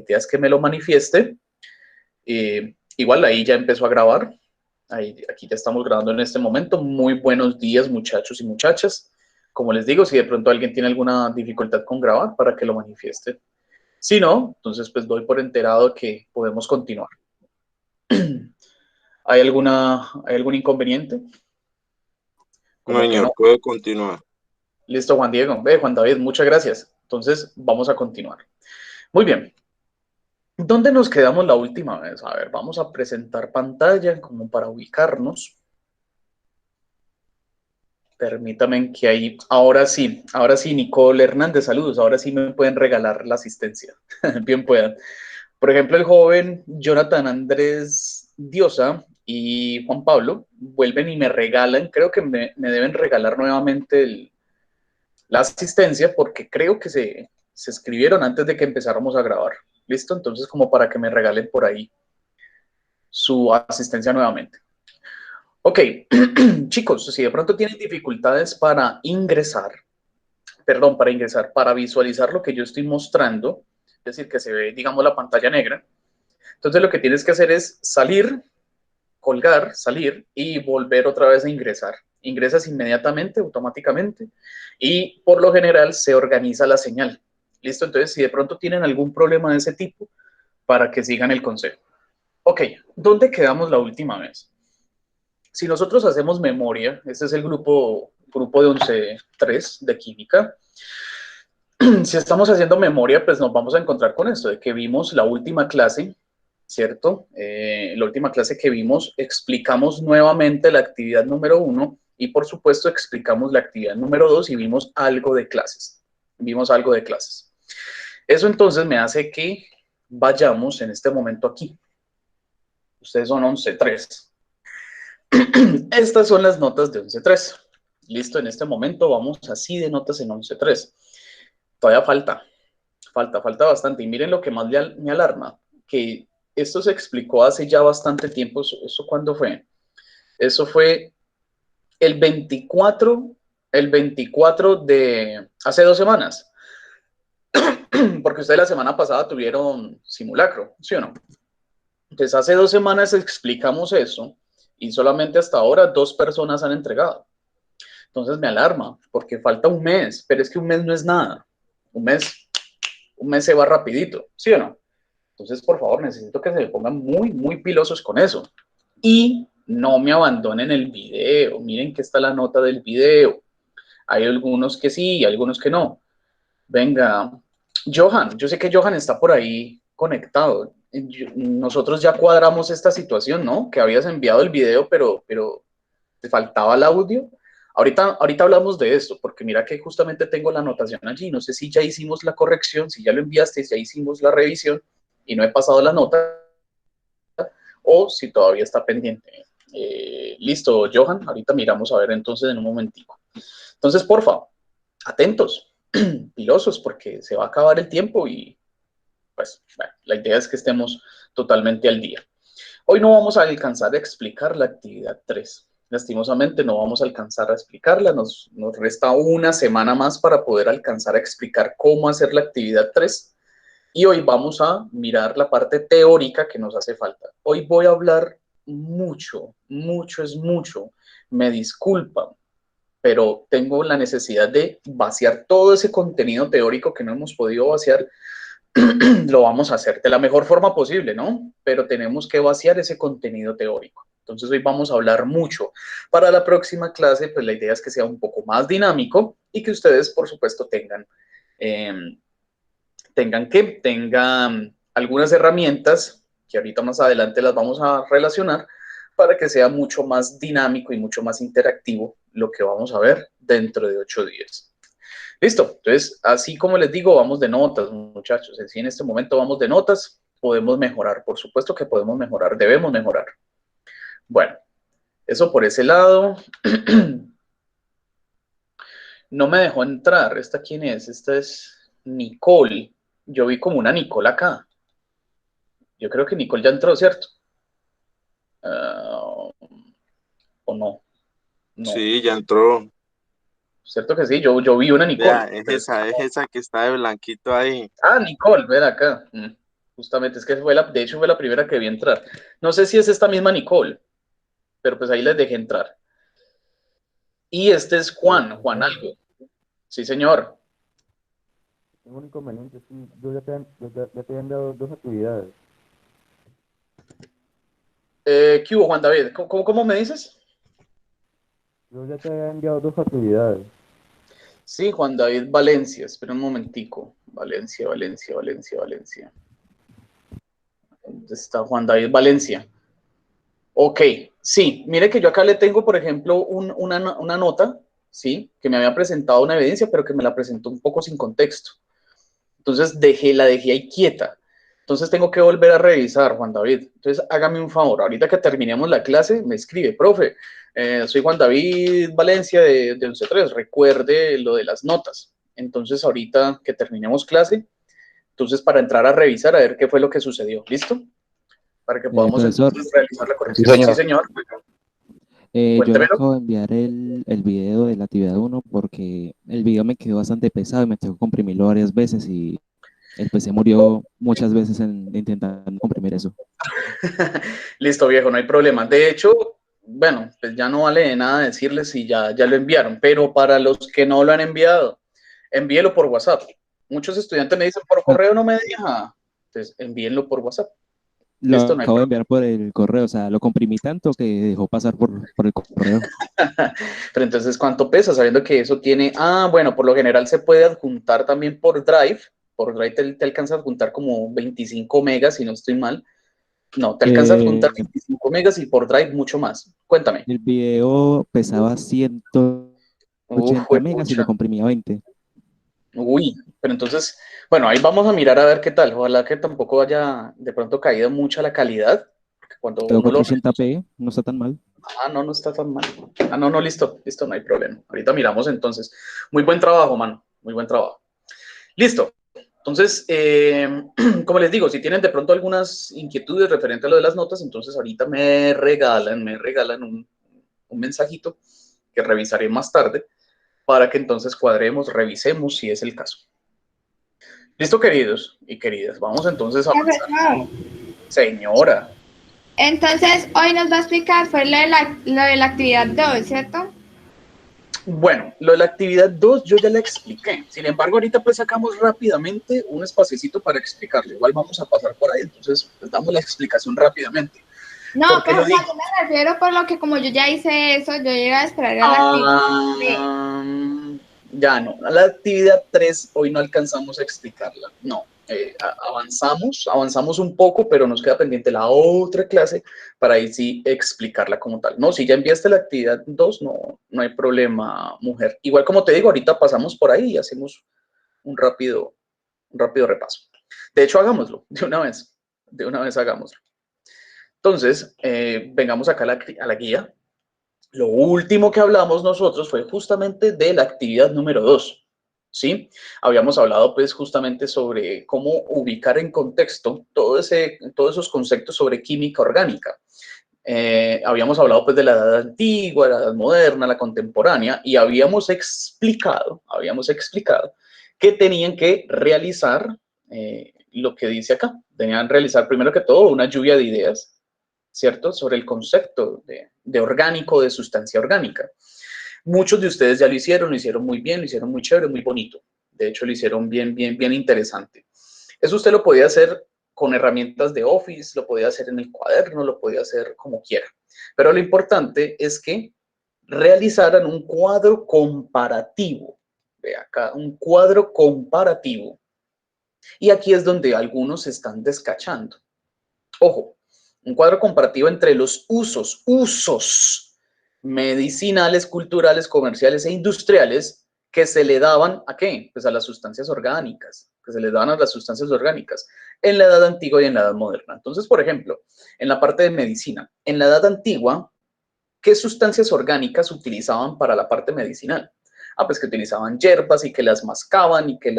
idea es que me lo manifieste. Igual ahí ya empezó a grabar. Aquí ya estamos grabando en este momento. Muy buenos días, muchachos y muchachas. Como les digo, si de pronto alguien tiene alguna dificultad con grabar, para que lo manifieste. Si no, entonces pues doy por enterado que podemos continuar. ¿Hay algún inconveniente? No, Como que señor, no. puede continuar. Listo, Juan Diego. Juan David, muchas gracias. Entonces vamos a continuar. Muy bien. ¿Dónde nos quedamos la última vez? A ver, vamos a presentar pantalla como para ubicarnos. Permítame que ahí, ahora sí, Nicole Hernández, saludos, ahora sí me pueden regalar la asistencia. Bien puedan. Por ejemplo, el joven Jonathan Andrés Diosa y Juan Pablo vuelven y me regalan, creo que me deben regalar nuevamente la asistencia porque creo que se escribieron antes de que empezáramos a grabar. ¿Listo? Entonces, como para que me regalen por ahí su asistencia nuevamente. Ok, chicos, si de pronto tienen dificultades para visualizar lo que yo estoy mostrando, es decir, que se ve, digamos, la pantalla negra, entonces lo que tienes que hacer es salir, colgar, salir y volver otra vez a ingresar. Ingresas inmediatamente, automáticamente, y por lo general se organiza la señal. ¿Listo? Entonces, si de pronto tienen algún problema de ese tipo, para que sigan el consejo. Ok, ¿dónde quedamos la última vez? Si nosotros hacemos memoria, este es el grupo de 11.3 de química. Si estamos haciendo memoria, pues nos vamos a encontrar con esto, de que vimos la última clase, ¿cierto? La última clase que vimos, explicamos nuevamente la actividad número 1 y por supuesto explicamos la actividad número 2 y vimos algo de clases. Vimos algo de clases. Eso entonces me hace que vayamos en este momento aquí. Ustedes son 11.3. Estas son las notas de 11.3. Listo, en este momento vamos así de notas en 11.3. Todavía falta bastante. Y miren lo que más me alarma, que esto se explicó hace ya bastante tiempo. ¿Eso cuándo fue? Eso fue el 24, el 24 de hace 2 semanas. Porque ustedes la semana pasada tuvieron simulacro, ¿sí o no? Entonces hace 2 semanas explicamos eso y solamente hasta ahora 2 personas han entregado. Entonces me alarma porque falta un mes, pero es que un mes no es nada. Un mes, un mes se va rapidito, ¿sí o no? Entonces, por favor, necesito que se pongan muy, muy pilosos con eso. Y no me abandonen el video. Miren que está la nota del video. Hay algunos que sí y algunos que no. Venga, Johan, yo sé que Johan está por ahí conectado. Nosotros ya cuadramos esta situación, ¿no? Que habías enviado el video, pero te faltaba el audio. Ahorita hablamos de esto, porque mira que justamente tengo la anotación allí. No sé si ya hicimos la corrección, si ya lo enviaste, si ya hicimos la revisión y no he pasado la nota, o si todavía está pendiente. Listo, Johan, ahorita miramos a ver entonces en un momentico. Entonces, porfa, atentos, pilosos, porque se va a acabar el tiempo y pues bueno, la idea es que estemos totalmente al día. Hoy no vamos a alcanzar a explicar la actividad 3. Lastimosamente no vamos a alcanzar a explicarla, nos resta una semana más para poder alcanzar a explicar cómo hacer la actividad 3. Y hoy vamos a mirar la parte teórica que nos hace falta. Hoy voy a hablar mucho, mucho es mucho. Me disculpan, pero tengo la necesidad de vaciar todo ese contenido teórico que no hemos podido vaciar. Lo vamos a hacer de la mejor forma posible, ¿no? Pero tenemos que vaciar ese contenido teórico. Entonces hoy vamos a hablar mucho. Para la próxima clase, pues la idea es que sea un poco más dinámico y que ustedes, por supuesto, eh, tengan algunas herramientas que ahorita más adelante las vamos a relacionar para que sea mucho más dinámico y mucho más interactivo lo que vamos a ver dentro de 8 días. Listo, entonces así como les digo, vamos de notas, muchachos. En este momento vamos de notas, podemos mejorar, por supuesto que podemos mejorar, debemos mejorar. Bueno, eso por ese lado. No me dejó entrar. ¿Esta quién es? Esta es Nicole. Yo vi como una Nicole acá. Yo creo que Nicole ya entró, ¿cierto? ¿O no? No. Sí, ya entró. ¿Cierto que sí? Yo vi una Vea, Nicole. Pero es esa que está de blanquito ahí. Nicole, ven acá. Justamente, es que de hecho fue la primera que vi entrar. No sé si es esta misma Nicole, pero pues ahí les dejé entrar. Y este es Juan Profesor, algo. Sí, señor. tengo un inconveniente, es que yo ya te he enviado dos actividades. ¿Qué hubo, Juan David? ¿Cómo me dices? Yo ya te he enviado dos actividades. Sí, Juan David Valencia. Espera un momentico. Valencia, Valencia, Valencia, Valencia. ¿Dónde está Juan David Valencia? Ok, sí. Mire que yo acá le tengo, por ejemplo, una nota, ¿sí? Que me había presentado una evidencia, pero que me la presentó un poco sin contexto. Entonces la dejé ahí quieta. Entonces tengo que volver a revisar, Juan David. Entonces hágame un favor, ahorita que terminemos la clase, me escribe, profe, soy Juan David Valencia de 11.3, recuerde lo de las notas. Entonces ahorita que terminemos clase, entonces para entrar a revisar a ver qué fue lo que sucedió, ¿listo? Para que podamos Profesor, entonces realizar la Sí, corrección. Sí, señor. señor, yo le cuéntemelo. acabo de enviar el video de la actividad uno porque el video me quedó bastante pesado y me tengo que comprimirlo varias veces y el PC murió muchas veces intentando comprimir eso. Listo, viejo, no hay problema. De hecho, bueno, pues ya no vale de nada decirles si ya lo enviaron, pero para los que no lo han enviado, envíelo por WhatsApp. Muchos estudiantes me dicen, por Ah, correo no me deja. Entonces, envíenlo por WhatsApp. lo Listo, no hay acabo de problema. enviar por el correo, o sea, lo comprimí tanto que dejó pasar por el correo. Pero entonces, ¿cuánto pesa? Sabiendo que eso tiene, bueno, por lo general se puede adjuntar también por Drive. Por Drive te alcanza a adjuntar como 25 megas, si no estoy mal. No, te alcanza a adjuntar Eh, 25 megas y por Drive mucho más. Cuéntame. el video pesaba 180 megas y Pucha. lo comprimí a 20. Uy, pero entonces, bueno, ahí vamos a mirar a ver qué tal. Ojalá que tampoco haya de pronto caído mucha la calidad, porque cuando Quedó uno lo... 480p, no está tan mal. No está tan mal. No, listo, no hay problema. Ahorita miramos entonces. Muy buen trabajo, mano, muy buen trabajo. Listo. Entonces, como les digo, si tienen de pronto algunas inquietudes referente a lo de las notas, entonces ahorita me regalan un mensajito que revisaré más tarde para que entonces cuadremos, revisemos si es el caso. Listo, queridos y queridas, vamos entonces a avanzar. Profesor, Señora, entonces hoy nos va a explicar fue lo de la actividad 2, ¿cierto? bueno, lo de la actividad 2 yo ya la expliqué. Sin embargo, ahorita pues sacamos rápidamente un espacecito para explicarlo. Igual vamos a pasar por ahí, entonces pues, damos la explicación rápidamente. No, ¿Por qué pues o lo sea, digo? yo me refiero por lo que como yo ya hice eso, yo llegué a esperar a la actividad B. Ah, ya no, la actividad 3 hoy no alcanzamos a explicarla. No, avanzamos un poco, pero nos queda pendiente la otra clase para ahí sí explicarla como tal. No, si ya enviaste la actividad 2 no hay problema, mujer. Igual como te digo, ahorita pasamos por ahí y hacemos un rápido repaso. De hecho, hagámoslo de una vez hagámoslo. Entonces, vengamos acá a la guía. Lo último que hablamos nosotros fue justamente de la actividad número 2, ¿sí? Habíamos hablado pues justamente sobre cómo ubicar en contexto todos esos conceptos sobre química orgánica. Habíamos hablado pues de la edad antigua, la edad moderna, la contemporánea, y habíamos explicado que tenían que realizar lo que dice acá. Tenían que realizar primero que todo una lluvia de ideas, ¿cierto? Sobre el concepto de orgánico, de sustancia orgánica. Muchos de ustedes ya lo hicieron muy bien, lo hicieron muy chévere, muy bonito. De hecho, lo hicieron bien, bien, bien interesante. Eso usted lo podía hacer con herramientas de Office, lo podía hacer en el cuaderno, lo podía hacer como quiera. Pero lo importante es que realizaran un cuadro comparativo. Ve acá, un cuadro comparativo. Y aquí es donde algunos se están descachando. Ojo, un cuadro comparativo entre los usos medicinales, culturales, comerciales e industriales que se le daban ¿a qué? Pues a las sustancias orgánicas, que se le daban a las sustancias orgánicas en la edad antigua y en la edad moderna. Entonces, por ejemplo, en la parte de medicina, en la edad antigua, ¿qué sustancias orgánicas utilizaban para la parte medicinal? Pues que utilizaban hierbas y que las mascaban y que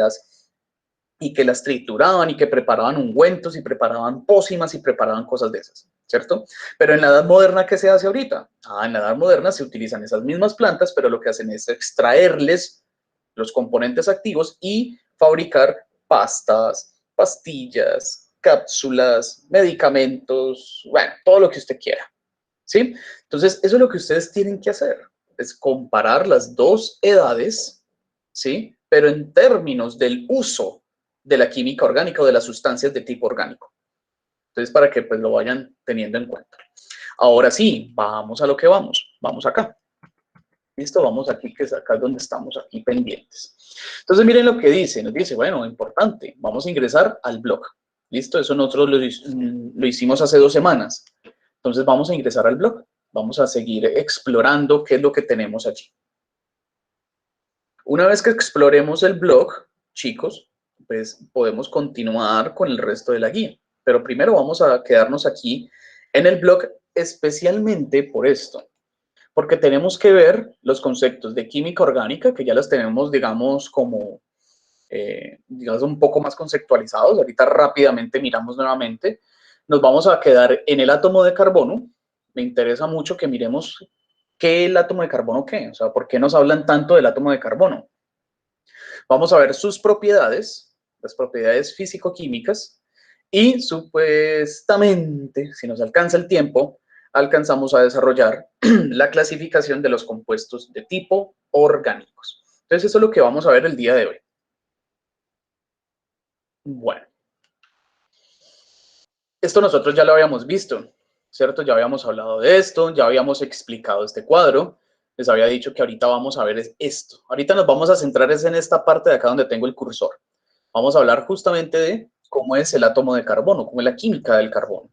las trituraban y que preparaban ungüentos y preparaban pócimas y preparaban cosas de esas, ¿cierto? Pero en la edad moderna, ¿qué se hace ahorita? En la edad moderna se utilizan esas mismas plantas, pero lo que hacen es extraerles los componentes activos y fabricar pastas, pastillas, cápsulas, medicamentos, bueno, todo lo que usted quiera, ¿sí? Entonces, eso es lo que ustedes tienen que hacer, es comparar las dos edades, ¿sí? Pero en términos del uso de la química orgánica o de las sustancias de tipo orgánico. Entonces, para que pues lo vayan teniendo en cuenta. Ahora sí, vamos a lo que vamos. Vamos acá. Listo, vamos aquí, que es acá donde estamos, aquí pendientes. Entonces, miren lo que dice. Nos dice, bueno, importante, vamos a ingresar al blog. Listo, eso nosotros lo hicimos hace 2 semanas. Entonces, vamos a ingresar al blog. Vamos a seguir explorando qué es lo que tenemos allí. Una vez que exploremos el blog, chicos, pues podemos continuar con el resto de la guía. Pero primero vamos a quedarnos aquí en el blog especialmente por esto. Porque tenemos que ver los conceptos de química orgánica, que ya los tenemos, digamos, como, digamos, un poco más conceptualizados. Ahorita rápidamente miramos nuevamente. Nos vamos a quedar en el átomo de carbono. Me interesa mucho que miremos qué es el átomo de carbono, qué. O sea, ¿por qué nos hablan tanto del átomo de carbono? Vamos a ver sus propiedades, las propiedades físico-químicas, y supuestamente, si nos alcanza el tiempo, alcanzamos a desarrollar la clasificación de los compuestos de tipo orgánicos. Entonces, eso es lo que vamos a ver el día de hoy. Bueno. Esto nosotros ya lo habíamos visto, ¿cierto? Ya habíamos hablado de esto, ya habíamos explicado este cuadro. Les había dicho que ahorita vamos a ver esto. Ahorita nos vamos a centrar en esta parte de acá donde tengo el cursor. Vamos a hablar justamente de cómo es el átomo de carbono, cómo es la química del carbono,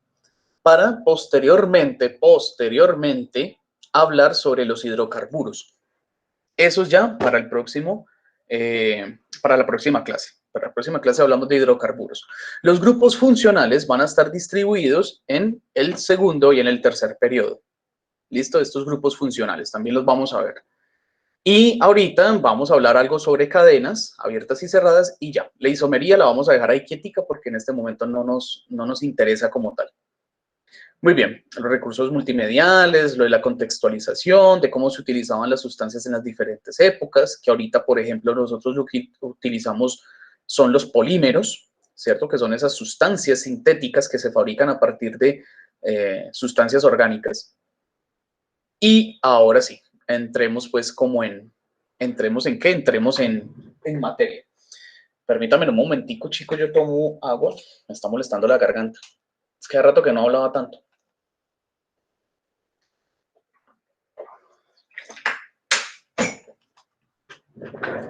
para posteriormente hablar sobre los hidrocarburos. Eso es ya para el próximo, para la próxima clase. Para la próxima clase hablamos de hidrocarburos. Los grupos funcionales van a estar distribuidos en el segundo y en el tercer periodo. ¿Listo? Estos grupos funcionales también los vamos a ver. Y ahorita vamos a hablar algo sobre cadenas abiertas y cerradas y ya. La isomería la vamos a dejar ahí quietica porque en este momento no nos interesa como tal. Muy bien, los recursos multimediales, lo de la contextualización, de cómo se utilizaban las sustancias en las diferentes épocas, que ahorita, por ejemplo, nosotros lo que utilizamos son los polímeros, ¿cierto? Que son esas sustancias sintéticas que se fabrican a partir de sustancias orgánicas. Y ahora sí, entremos pues como ¿entremos en qué? Entremos en materia. Permítame un momentico, chicos, yo tomo agua, me está molestando la garganta. Es que hace rato que no hablaba tanto.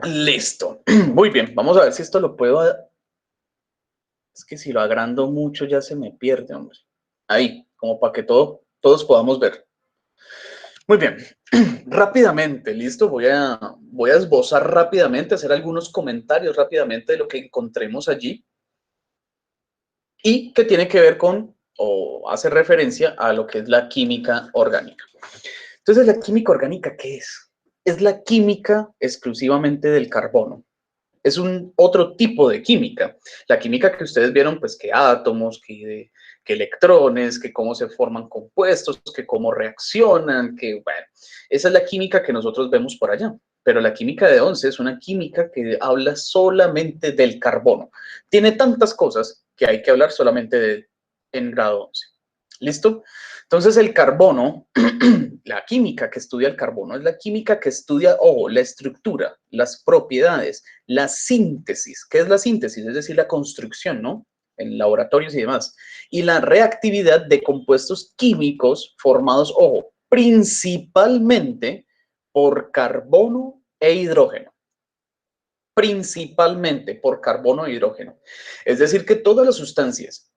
Listo. Muy bien, vamos a ver si esto lo puedo... Es que si lo agrando mucho ya se me pierde, hombre. Ahí, como para que todos podamos ver. Muy bien. Rápidamente, listo. Voy a esbozar rápidamente, hacer algunos comentarios rápidamente de lo que encontremos allí. Y que tiene que ver con, o hace referencia a lo que es la química orgánica. Entonces, ¿la química orgánica qué es? Es la química exclusivamente del carbono. Es un otro tipo de química. La química que ustedes vieron, pues que átomos, que electrones, que cómo se forman compuestos, que cómo reaccionan, que bueno, esa es la química que nosotros vemos por allá. Pero la química de 11 es una química que habla solamente del carbono. Tiene tantas cosas que hay que hablar solamente en grado 11. ¿Listo? Entonces el carbono, la química que estudia el carbono es la química que estudia, la estructura, las propiedades, la síntesis. ¿Qué es la síntesis? Es decir, la construcción, ¿no? En laboratorios y demás. Y la reactividad de compuestos químicos formados, principalmente por carbono e hidrógeno. Principalmente por carbono e hidrógeno. Es decir, que todas las sustancias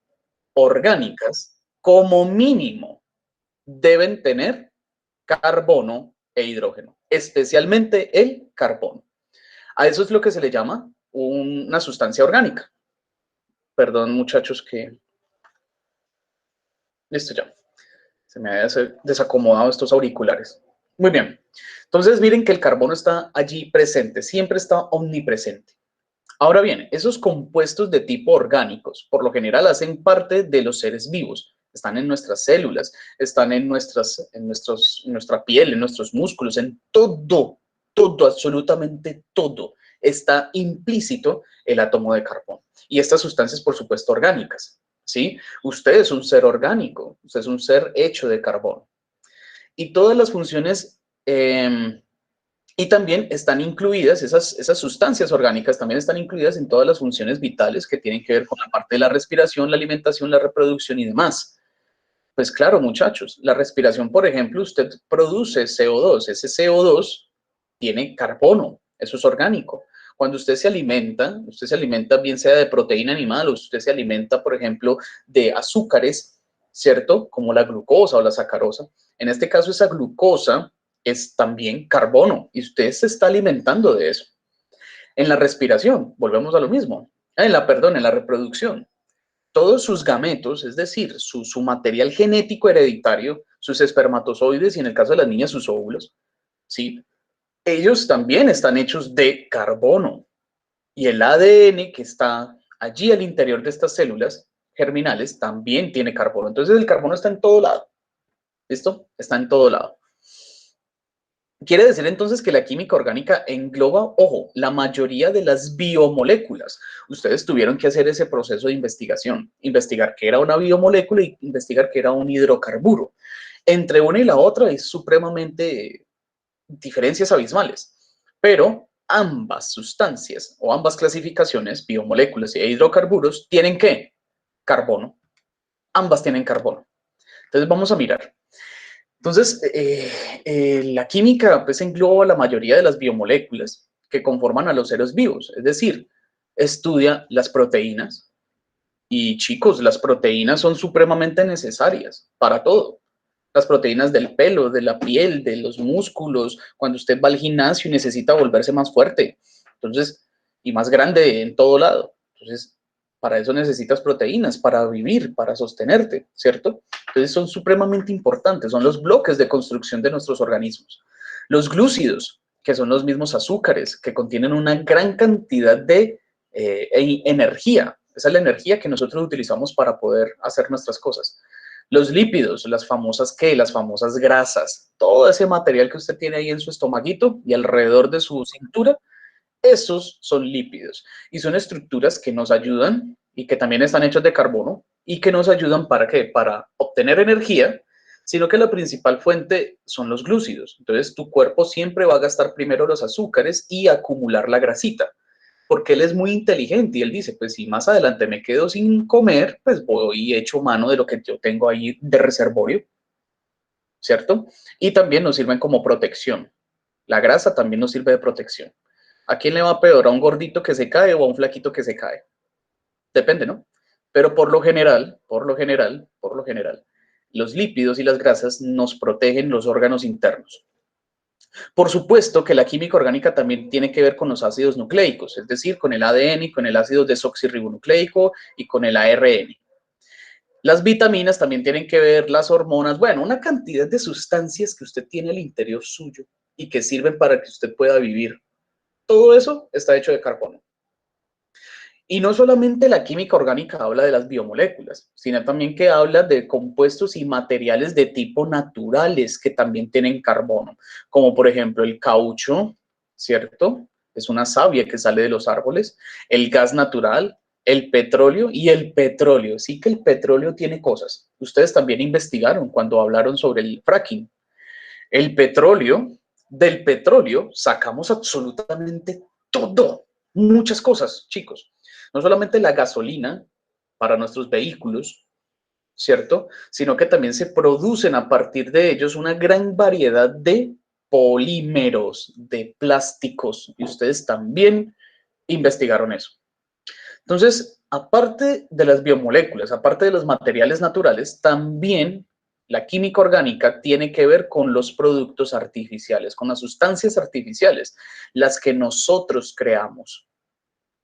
orgánicas, como mínimo, deben tener carbono e hidrógeno, especialmente el carbono. A eso es lo que se le llama una sustancia orgánica. Perdón, muchachos, que... Listo ya. Se me había desacomodado estos auriculares. Muy bien. Entonces, miren que el carbono está allí presente, siempre está omnipresente. Ahora bien, esos compuestos de tipo orgánicos, por lo general, hacen parte de los seres vivos. Están en nuestras células, están en nuestra piel, en nuestros músculos, en todo, absolutamente todo. Está implícito el átomo de carbono. Y estas sustancias, por supuesto, orgánicas. ¿sí? Usted es un ser orgánico, usted es un ser hecho de carbono. Y todas las funciones, y también están incluidas, esas sustancias orgánicas también están incluidas en todas las funciones vitales que tienen que ver con la parte de la respiración, la alimentación, la reproducción y demás. Pues claro, muchachos, la respiración, por ejemplo, usted produce CO2, ese CO2 tiene carbono, eso es orgánico. Cuando usted se alimenta bien sea de proteína animal o usted se alimenta, por ejemplo, de azúcares, ¿cierto? Como la glucosa o la sacarosa. En este caso, esa glucosa es también carbono y usted se está alimentando de eso. En la respiración, volvemos a lo mismo. En la reproducción. Todos sus gametos, es decir, su material genético hereditario, sus espermatozoides y en el caso de las niñas sus óvulos, ¿sí? Ellos también están hechos de carbono. Y el ADN que está allí al interior de estas células germinales también tiene carbono. Entonces el carbono está en todo lado. ¿Listo? Está en todo lado. Quiere decir entonces que la química orgánica engloba, ojo, la mayoría de las biomoléculas. Ustedes tuvieron que hacer ese proceso de investigación, investigar qué era una biomolécula y investigar qué era un hidrocarburo. Entre una y la otra hay supremamente diferencias abismales, pero ambas sustancias o ambas clasificaciones, biomoléculas y hidrocarburos, tienen ¿qué? Carbono. Ambas tienen carbono. Entonces vamos a mirar. Entonces, la química pues engloba la mayoría de las biomoléculas que conforman a los seres vivos, es decir, estudia las proteínas y chicos, las proteínas son supremamente necesarias para todo. Las proteínas del pelo, de la piel, de los músculos, cuando usted va al gimnasio y necesita volverse más fuerte, entonces, y más grande en todo lado. Entonces, para eso necesitas proteínas, para vivir, para sostenerte, ¿cierto? Entonces son supremamente importantes, son los bloques de construcción de nuestros organismos. Los glúcidos, que son los mismos azúcares, que contienen una gran cantidad de energía. Esa es la energía que nosotros utilizamos para poder hacer nuestras cosas. Los lípidos, las famosas grasas, todo ese material que usted tiene ahí en su estomaguito y alrededor de su cintura, esos son lípidos y son estructuras que nos ayudan y que también están hechas de carbono y que nos ayudan ¿para qué? Para obtener energía, sino que la principal fuente son los glúcidos. Entonces tu cuerpo siempre va a gastar primero los azúcares y acumular la grasita, porque él es muy inteligente y él dice, pues si más adelante me quedo sin comer, pues voy y echo mano de lo que yo tengo ahí de reservorio, ¿cierto? Y también nos sirven como protección. La grasa también nos sirve de protección. ¿A quién le va peor? ¿A un gordito que se cae o a un flaquito que se cae? Depende, ¿no? Pero por lo general, los lípidos y las grasas nos protegen los órganos internos. Por supuesto que la química orgánica también tiene que ver con los ácidos nucleicos, es decir, con el ADN y con el ácido desoxirribonucleico y con el ARN. Las vitaminas también tienen que ver, las hormonas, bueno, una cantidad de sustancias que usted tiene al interior suyo y que sirven para que usted pueda vivir. Todo eso está hecho de carbono. Y no solamente la química orgánica habla de las biomoléculas, sino también que habla de compuestos y materiales de tipo naturales que también tienen carbono, como por ejemplo el caucho, ¿cierto? Es una savia que sale de los árboles, el gas natural, el petróleo y el petróleo. Sí que el petróleo tiene cosas. Ustedes también investigaron cuando hablaron sobre el fracking. El petróleo, del petróleo sacamos absolutamente todo, muchas cosas, chicos. No solamente la gasolina para nuestros vehículos, ¿cierto? Sino que también se producen a partir de ellos una gran variedad de polímeros, de plásticos, y ustedes también investigaron eso. Entonces, aparte de las biomoléculas, aparte de los materiales naturales, también la química orgánica tiene que ver con los productos artificiales, con las sustancias artificiales, las que nosotros creamos,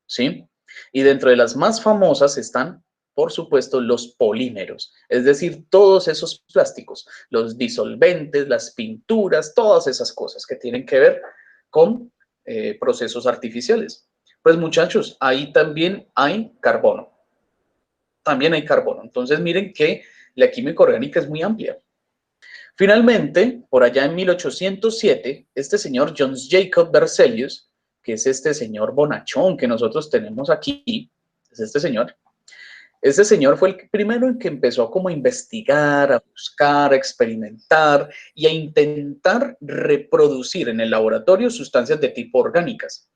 ¿sí? Y dentro de las más famosas están, por supuesto, los polímeros, es decir, todos esos plásticos, los disolventes, las pinturas, todas esas cosas que tienen que ver con procesos artificiales. Pues muchachos, ahí también hay carbono. También hay carbono. Entonces miren que la química orgánica es muy amplia. Finalmente, por allá en 1807, este señor John Jacob Berzelius, que es este señor bonachón que nosotros tenemos aquí, es este señor, Ese señor fue el primero en que empezó como a investigar, a buscar, a experimentar y a intentar reproducir en el laboratorio sustancias de tipo orgánicas.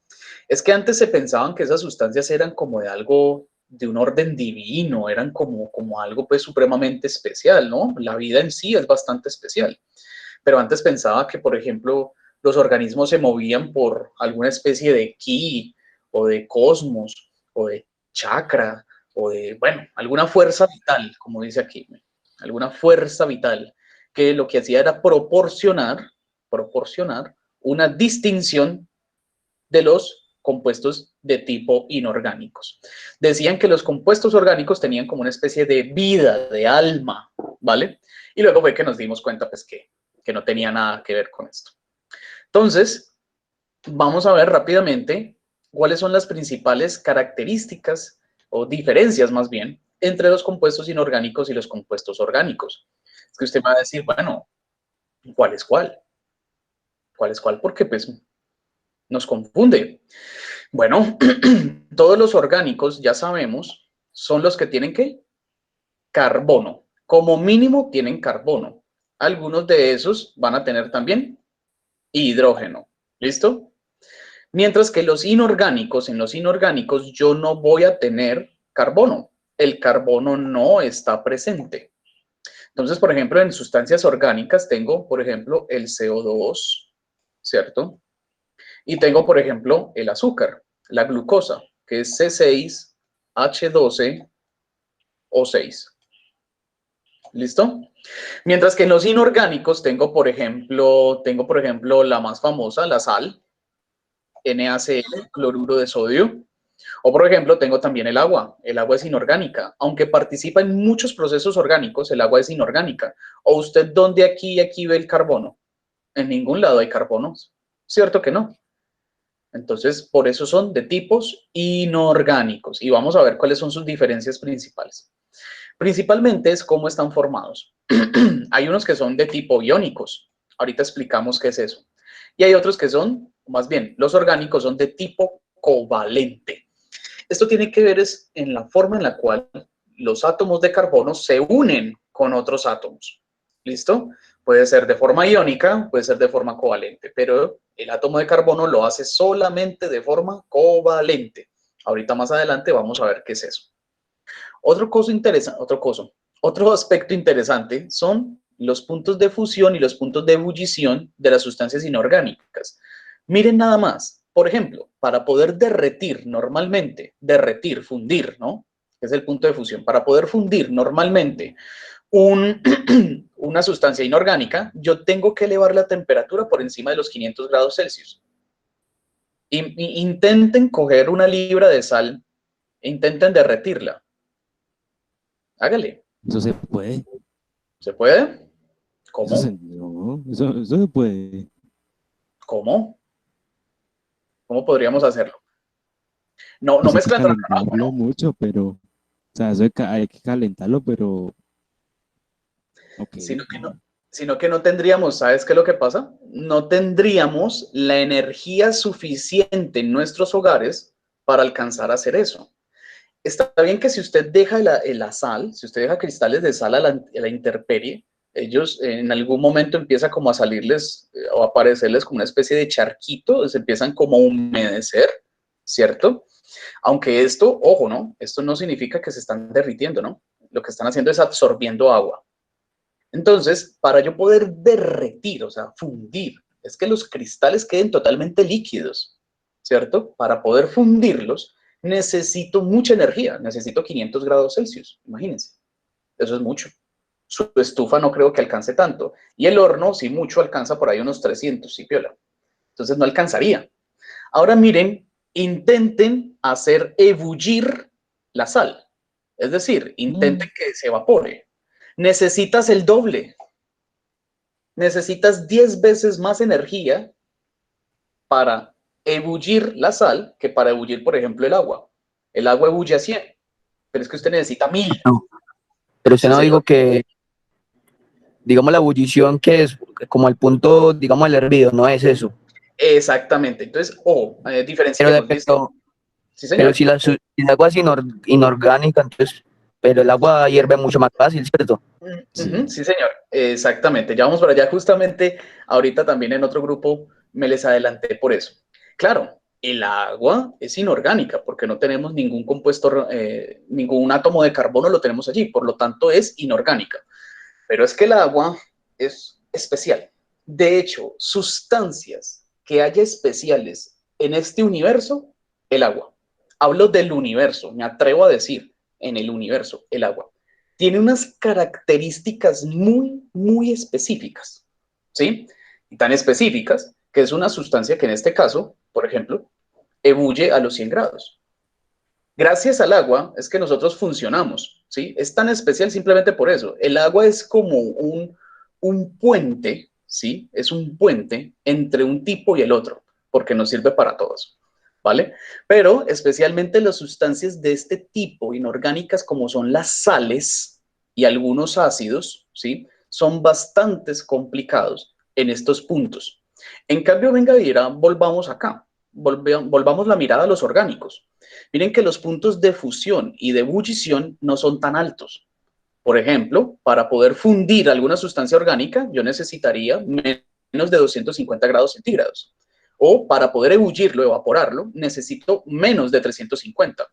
Es que antes se pensaban que esas sustancias eran como de algo, de un orden divino, eran como algo pues supremamente especial, ¿no? La vida en sí es bastante especial. Pero antes pensaba que, por ejemplo, los organismos se movían por alguna especie de ki o de cosmos o de chakra o de, bueno, alguna fuerza vital, como dice aquí, alguna fuerza vital que lo que hacía era proporcionar una distinción de los compuestos de tipo inorgánicos. Decían que los compuestos orgánicos tenían como una especie de vida, de alma, ¿vale? Y luego fue que nos dimos cuenta pues que no tenía nada que ver con esto. Entonces, vamos a ver rápidamente cuáles son las principales características o diferencias más bien entre los compuestos inorgánicos y los compuestos orgánicos. Es que usted me va a decir, bueno, ¿cuál es cuál? ¿Cuál es cuál? Porque pues nos confunde. Bueno, todos los orgánicos, ya sabemos, son los que tienen ¿qué? Carbono. Como mínimo tienen carbono. Algunos de esos van a tener también hidrógeno. ¿Listo? Mientras que los inorgánicos, en los inorgánicos yo no voy a tener carbono. El carbono no está presente. Entonces, por ejemplo, en sustancias orgánicas tengo, por ejemplo, el CO2, ¿cierto? Y tengo, por ejemplo, el azúcar, la glucosa, que es C6H12O6. ¿Listo? Mientras que en los inorgánicos tengo, por ejemplo, la más famosa, la sal, NaCl, cloruro de sodio. O, por ejemplo, tengo también el agua. El agua es inorgánica. Aunque participa en muchos procesos orgánicos, el agua es inorgánica. ¿O usted dónde aquí y aquí ve el carbono? En ningún lado hay carbono. ¿Cierto que no? Entonces, por eso son de tipos inorgánicos. Y vamos a ver cuáles son sus diferencias principales. Principalmente es cómo están formados. Hay unos que son de tipo iónicos. Ahorita explicamos qué es eso. Y hay otros que son, más bien, los orgánicos son de tipo covalente. Esto tiene que ver es en la forma en la cual los átomos de carbono se unen con otros átomos. ¿Listo? Puede ser de forma iónica, puede ser de forma covalente, pero el átomo de carbono lo hace solamente de forma covalente. Ahorita más adelante vamos a ver qué es eso. Otro aspecto interesante son los puntos de fusión y los puntos de ebullición de las sustancias inorgánicas. Miren nada más, por ejemplo, para poder derretir normalmente, fundir, ¿no? Que es el punto de fusión. Para poder fundir normalmente una sustancia inorgánica, yo tengo que elevar la temperatura por encima de los 500 grados Celsius. Intenten coger una libra de sal e intenten derretirla. Hágale. Eso se puede. ¿Se puede? ¿Cómo? No, eso se puede. ¿Cómo? ¿Cómo podríamos hacerlo? No Pues hay que mezclando el calentarlo trabajo, ¿no? mucho, pero, o sea, hay que calentarlo, pero, ok. Sino que no tendríamos, ¿sabes qué es lo que pasa? No tendríamos la energía suficiente en nuestros hogares para alcanzar a hacer eso. Está bien que si usted deja la sal, si usted deja cristales de sal a la intemperie, ellos en algún momento empieza como a salirles o a aparecerles como una especie de charquito, se empiezan como a humedecer, ¿cierto? Aunque esto, ojo, ¿no? Esto no significa que se están derritiendo, ¿no? Lo que están haciendo es absorbiendo agua. Entonces, para yo poder derretir, o sea, fundir, es que los cristales queden totalmente líquidos, ¿cierto? Para poder fundirlos, necesito mucha energía, necesito 500 grados Celsius, imagínense. Eso es mucho. Su estufa no creo que alcance tanto. Y el horno, si mucho, alcanza por ahí unos 300, si piola. Entonces no alcanzaría. Ahora miren, intenten hacer ebullir la sal. Es decir, intenten que se evapore. Necesitas el doble. Necesitas 10 veces más energía para ebullir la sal que para ebullir, por ejemplo, el agua. El agua ebulle a 100, pero es que usted necesita 1000. No, pero usted Sí, no digo señor. que, digamos, la ebullición que es como el punto, digamos, el hervido, no es eso. Exactamente. Entonces, ojo, diferenciemos, ¿listo? Sí, Pero señor. si el agua es inorgánica, entonces pero el agua hierve mucho más fácil, ¿cierto? Sí. Ujú, sí, señor, exactamente. Ya vamos para allá. Justamente ahorita también en otro grupo me les adelanté por eso. Claro, el agua es inorgánica porque no tenemos ningún compuesto, ningún átomo de carbono lo tenemos allí, por lo tanto es inorgánica. Pero es que el agua es especial. De hecho, sustancias que haya especiales en este universo, el agua. Hablo del universo, me atrevo a decir, en el universo, el agua. Tiene unas características muy, muy específicas, ¿sí? Y tan específicas que es una sustancia que en este caso, por ejemplo, ebulle a los 100 grados. Gracias al agua es que nosotros funcionamos, ¿sí? Es tan especial simplemente por eso. El agua es como un puente, ¿sí? Es un puente entre un tipo y el otro, porque nos sirve para todos, ¿vale? Pero especialmente las sustancias de este tipo, inorgánicas, como son las sales y algunos ácidos, ¿sí? Son bastante complicados en estos puntos. En cambio, venga, Ira, volvamos acá, volvamos la mirada a los orgánicos. Miren que los puntos de fusión y de ebullición no son tan altos. Por ejemplo, para poder fundir alguna sustancia orgánica, yo necesitaría menos de 250 grados centígrados. O para poder ebullirlo, evaporarlo, necesito menos de 350.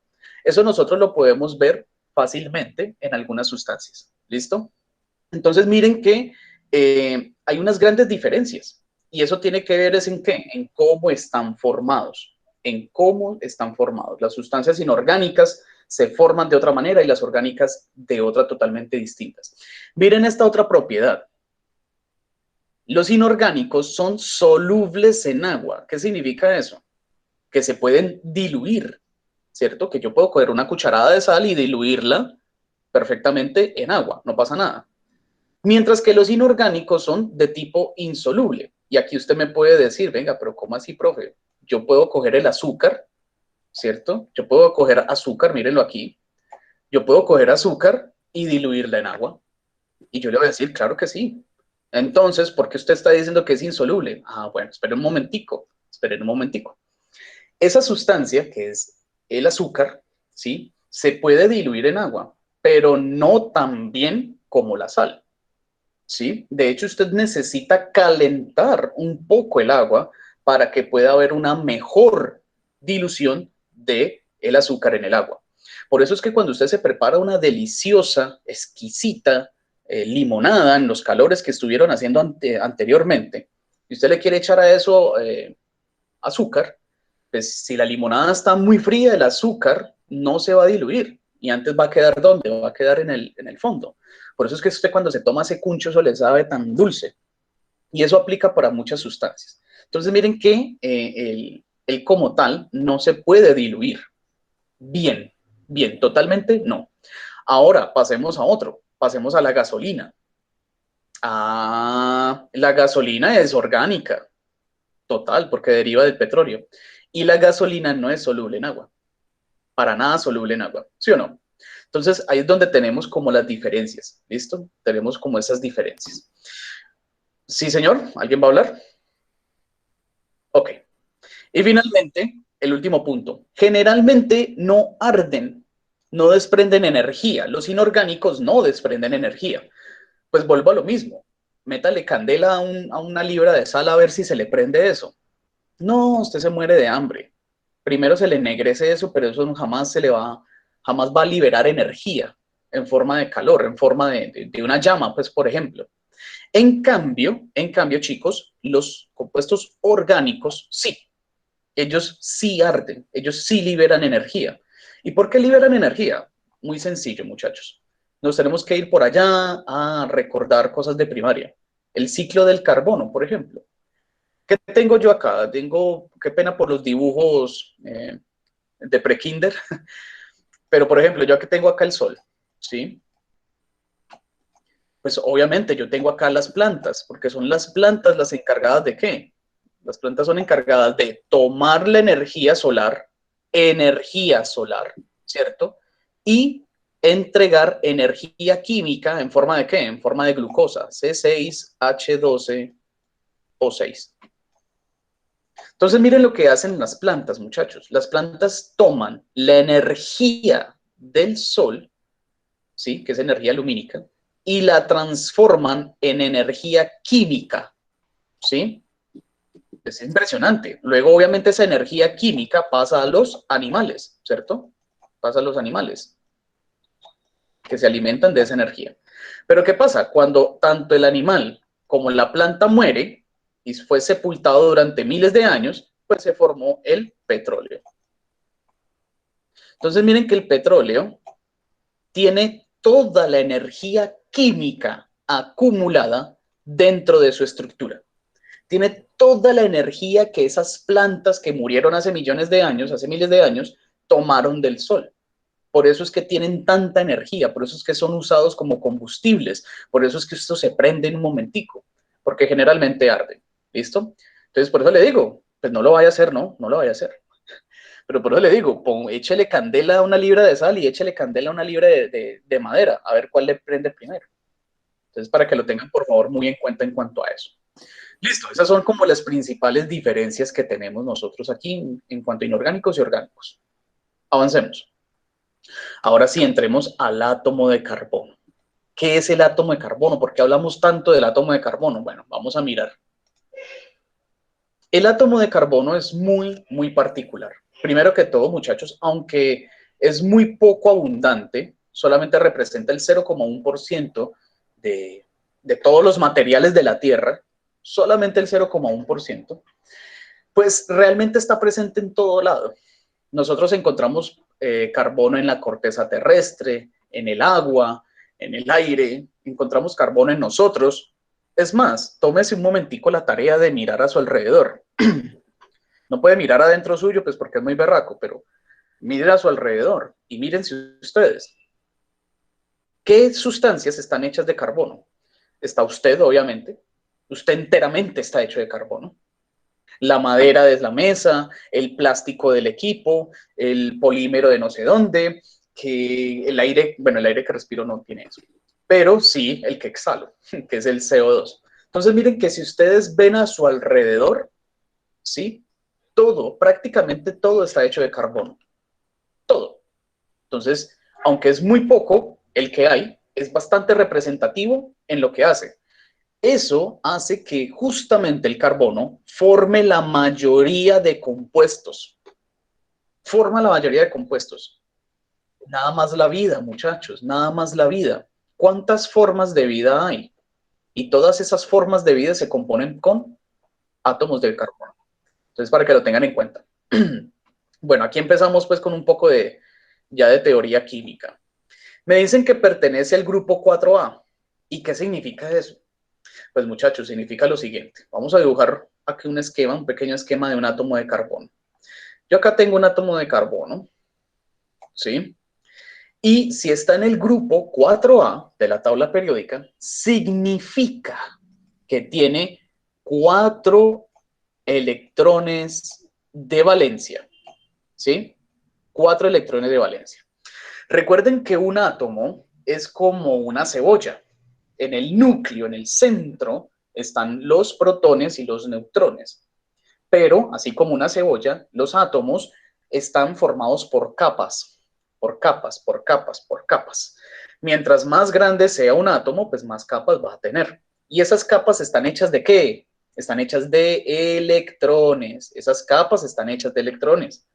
Eso nosotros lo podemos ver fácilmente en algunas sustancias. ¿Listo? Entonces miren que hay unas grandes diferencias. Y eso tiene que ver es en qué, en cómo están formados, en cómo están formados. Las sustancias inorgánicas se forman de otra manera y las orgánicas de otra totalmente distintas. Miren esta otra propiedad. Los inorgánicos son solubles en agua. ¿Qué significa eso? Que se pueden diluir, ¿cierto? Que yo puedo coger una cucharada de sal y diluirla perfectamente en agua, no pasa nada. Mientras que los inorgánicos son de tipo insoluble. Y aquí usted me puede decir, venga, pero ¿cómo así, profe? Yo puedo coger el azúcar, ¿cierto? Yo puedo coger azúcar, mírenlo aquí. Yo puedo coger azúcar y diluirla en agua. Y yo le voy a decir, claro que sí. Entonces, ¿por qué usted está diciendo que es insoluble? Ah, bueno, esperen un momentico, esperen un momentico. Esa sustancia, que es el azúcar, ¿sí? Se puede diluir en agua, pero no tan bien como la sal. ¿Sí? De hecho, usted necesita calentar un poco el agua para que pueda haber una mejor dilución de el azúcar en el agua. Por eso es que cuando usted se prepara una deliciosa, exquisita limonada en los calores que estuvieron haciendo anteriormente, y usted le quiere echar a eso azúcar, pues si la limonada está muy fría, el azúcar no se va a diluir y antes va a quedar ¿dónde? Va a quedar en el fondo. Por eso es que usted cuando se toma ese cuncho eso le sabe tan dulce. Y eso aplica para muchas sustancias. Entonces miren que el como tal no se puede diluir. Bien, bien, totalmente no. Ahora pasemos a otro, pasemos a la gasolina. Ah, la gasolina es orgánica, total, porque deriva del petróleo. Y la gasolina no es soluble en agua, para nada soluble en agua, ¿sí o no? Entonces ahí es donde tenemos como las diferencias, ¿listo? Tenemos como esas diferencias. Sí, señor, ¿alguien va a hablar? Ok. Y finalmente, el último punto. Generalmente no arden, no desprenden energía. Los inorgánicos no desprenden energía. Pues vuelvo a lo mismo. Métale candela a una libra de sal a ver si se le prende eso. No, usted se muere de hambre. Primero se le ennegrece eso, pero eso jamás va a liberar energía en forma de calor, en forma de una llama, pues, por ejemplo. En cambio, chicos, los compuestos orgánicos sí, ellos sí arden, ellos sí liberan energía. ¿Y por qué liberan energía? Muy sencillo, muchachos. Nos tenemos que ir por allá a recordar cosas de primaria. El ciclo del carbono, por ejemplo. ¿Qué tengo yo acá? Qué pena por los dibujos de prekinder, pero por ejemplo, yo aquí tengo acá el sol, ¿sí? Pues obviamente yo tengo acá las plantas, porque son las plantas las encargadas de ¿qué? Las plantas son encargadas de tomar la energía solar, ¿cierto? Y entregar energía química en forma de ¿qué? En forma de glucosa, C6H12O6. Entonces miren lo que hacen las plantas, muchachos. Las plantas toman la energía del sol ¿sí? Que es energía lumínica, y la transforman en energía química, ¿sí? Es impresionante. Luego, obviamente, esa energía química pasa a los animales, ¿cierto? Pasa a los animales, que se alimentan de esa energía. Pero ¿qué pasa? Cuando tanto el animal como la planta muere y fue sepultado durante miles de años, pues se formó el petróleo. Entonces miren que el petróleo tiene toda la energía química acumulada dentro de su estructura. Tiene toda la energía que esas plantas que murieron hace millones de años, hace miles de años, tomaron del sol. Por eso es que tienen tanta energía, por eso es que son usados como combustibles, por eso es que esto se prende en un momentico, porque generalmente arden. ¿Listo? Entonces, por eso le digo, pues no lo vaya a hacer, no lo vaya a hacer. Pero por eso le digo, échele candela a una libra de sal y échele candela a una libra de madera, a ver cuál le prende primero. Entonces, para que lo tengan, por favor, muy en cuenta en cuanto a eso. Listo, esas son como las principales diferencias que tenemos nosotros aquí en cuanto a inorgánicos y orgánicos. Avancemos. Ahora sí, entremos al átomo de carbono. ¿Qué es el átomo de carbono? ¿Por qué hablamos tanto del átomo de carbono? Bueno, vamos a mirar. El átomo de carbono es muy particular. Primero que todo, muchachos, aunque es muy poco abundante, solamente representa el 0,1% de todos los materiales de la Tierra, solamente el 0,1%, pues realmente está presente en todo lado. Nosotros encontramos carbono en la corteza terrestre, en el agua, en el aire, encontramos carbono en nosotros. Es más, tómese un momentico la tarea de mirar a su alrededor. No puede mirar adentro suyo, pues porque es muy berraco, pero mire a su alrededor y mírense ustedes. ¿Qué sustancias están hechas de carbono? Está usted, obviamente. Usted enteramente está hecho de carbono. La madera de la mesa, el plástico del equipo, el polímero de no sé dónde, que el aire, bueno, el aire que respiro no tiene eso, pero sí el que exhalo, que es el CO2. Entonces miren que si ustedes ven a su alrededor, ¿sí? Todo, prácticamente todo está hecho de carbono. Todo. Entonces, aunque es muy poco el que hay, es bastante representativo en lo que hace. Eso hace que justamente el carbono forme la mayoría de compuestos. Forma la mayoría de compuestos. Nada más la vida, muchachos, nada más la vida. ¿Cuántas formas de vida hay? Y todas esas formas de vida se componen con átomos de carbono. Entonces, para que lo tengan en cuenta. Bueno, aquí empezamos pues con un poco ya de teoría química. Me dicen que pertenece al grupo 4A. ¿Y qué significa eso? Pues muchachos, significa lo siguiente. Vamos a dibujar aquí un esquema, un pequeño esquema de un átomo de carbono. Yo acá tengo un átomo de carbono, ¿sí? Y si está en el grupo 4A de la tabla periódica, significa que tiene 4 electrones de valencia, ¿sí? 4 electrones de valencia. Recuerden que un átomo es como una cebolla. En el núcleo, en el centro, están los protones y los neutrones. Pero, así como una cebolla, los átomos están formados por capas, por capas, por capas, por capas. Mientras más grande sea un átomo, pues más capas va a tener. Y esas capas están hechas ¿de qué? Están hechas de electrones. Esas capas están hechas de electrones.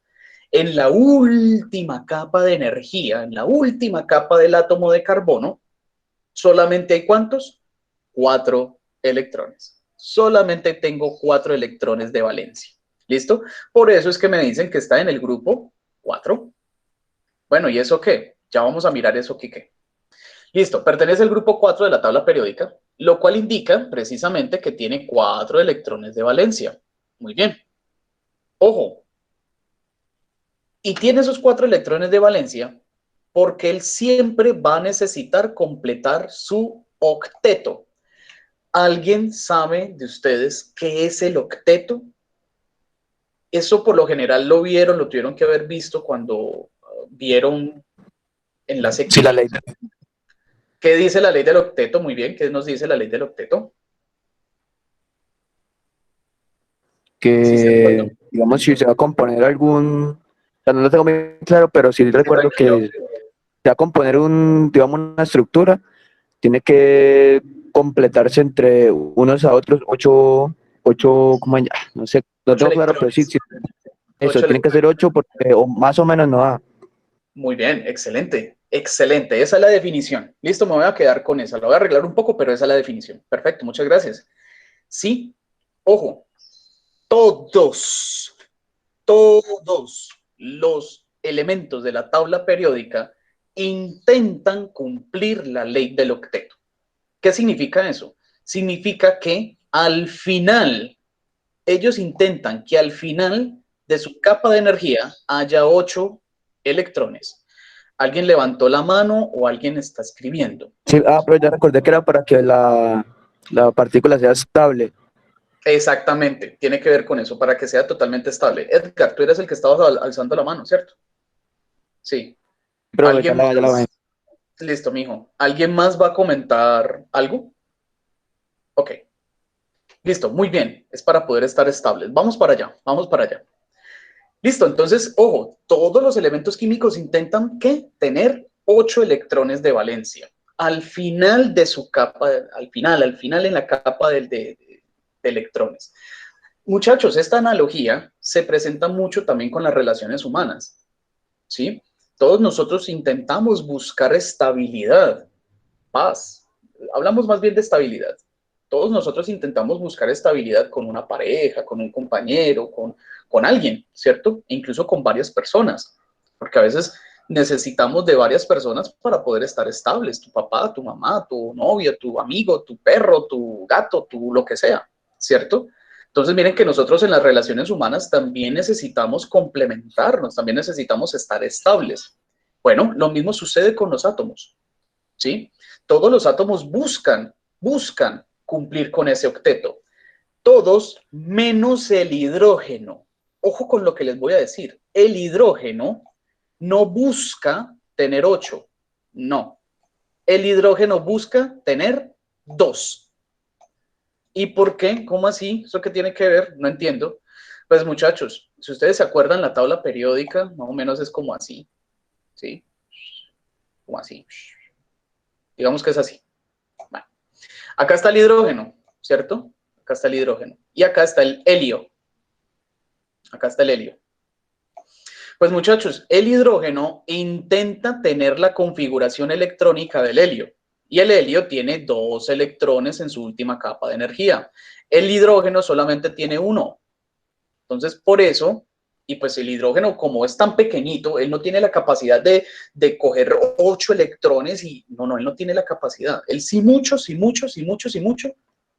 En la última capa de energía, en la última capa del átomo de carbono, solamente hay ¿cuántos? 4 electrones. Solamente tengo 4 electrones de valencia. ¿Listo? Por eso es que me dicen que está en el grupo 4. Bueno, ¿y eso qué? Ya vamos a mirar eso aquí qué. Listo, pertenece al grupo 4 de la tabla periódica, lo cual indica precisamente que tiene 4 electrones de valencia. Muy bien. Ojo. Y tiene esos 4 electrones de valencia porque él siempre va a necesitar completar su octeto. ¿Alguien sabe de ustedes qué es el octeto? Eso por lo general lo vieron, lo tuvieron que haber visto cuando vieron enlace Sí, la químico. ley. ¿Qué dice la ley del octeto? Muy bien, ¿qué nos dice la ley del octeto? Sí, se acuerdan. Que, digamos, si se va a componer algún, o sea, no lo tengo muy claro, pero sí recuerdo que ya componer digamos, una estructura, tiene que completarse entre unos a otros ocho, no sé, no Ocho tengo claro, pero sí, electrones. sí, eso, Ocho tiene que ser electrones. 8 porque o más o menos no da. Muy bien, excelente, excelente. Esa es la definición. Listo, me voy a quedar con esa. Lo voy a arreglar un poco, pero esa es la definición. Perfecto, muchas gracias. Sí, ojo, todos, todos los elementos de la tabla periódica intentan cumplir la ley del octeto. ¿Qué significa eso? Significa que al final, ellos intentan que al final de su capa de energía haya 8 electrones. ¿Alguien levantó la mano o alguien está escribiendo? Sí, pero ya recordé que era para que la partícula sea estable. Exactamente, tiene que ver con eso, para que sea totalmente estable. Edgar, tú eres el que estabas alzando la mano, ¿cierto? Sí. Pero ya ¿Alguien la, ya la más? bajé. Listo, mijo. ¿Alguien más va a comentar algo? Ok. Listo, muy bien. Es para poder estar estables. Vamos para allá, vamos para allá. Listo, entonces, ojo, todos los elementos químicos intentan ¿qué? Tener 8 electrones de valencia. Al final de su capa, al final en la capa de electrones. Muchachos, esta analogía se presenta mucho también con las relaciones humanas, ¿sí? Todos nosotros intentamos buscar estabilidad, paz. Hablamos más bien de estabilidad. Todos nosotros intentamos buscar estabilidad con una pareja, con un compañero, con alguien, ¿cierto? E incluso con varias personas, porque a veces necesitamos de varias personas para poder estar estables, tu papá, tu mamá, tu novia, tu amigo, tu perro, tu gato, tu lo que sea, ¿cierto? Entonces miren que nosotros en las relaciones humanas también necesitamos complementarnos, también necesitamos estar estables. Bueno, lo mismo sucede con los átomos, ¿sí? Todos los átomos buscan cumplir con ese octeto. Todos menos el hidrógeno. Ojo con lo que les voy a decir. El hidrógeno no busca tener 8. No. El hidrógeno busca tener 2. ¿Y por qué? ¿Cómo así? ¿Eso qué tiene que ver? No entiendo. Pues muchachos, si ustedes se acuerdan, la tabla periódica más o menos es como así. ¿Sí? Como así. Digamos que es así. Bueno, acá está el hidrógeno, ¿cierto? Acá está el hidrógeno. Y acá está el helio. Acá está el helio. Pues muchachos, el hidrógeno intenta tener la configuración electrónica del helio. Y el helio tiene 2 electrones en su última capa de energía. El hidrógeno solamente tiene 1. Entonces, por eso, y pues el hidrógeno, como es tan pequeñito, él no tiene la capacidad de coger 8 electrones y no, él no tiene la capacidad. Él sí mucho,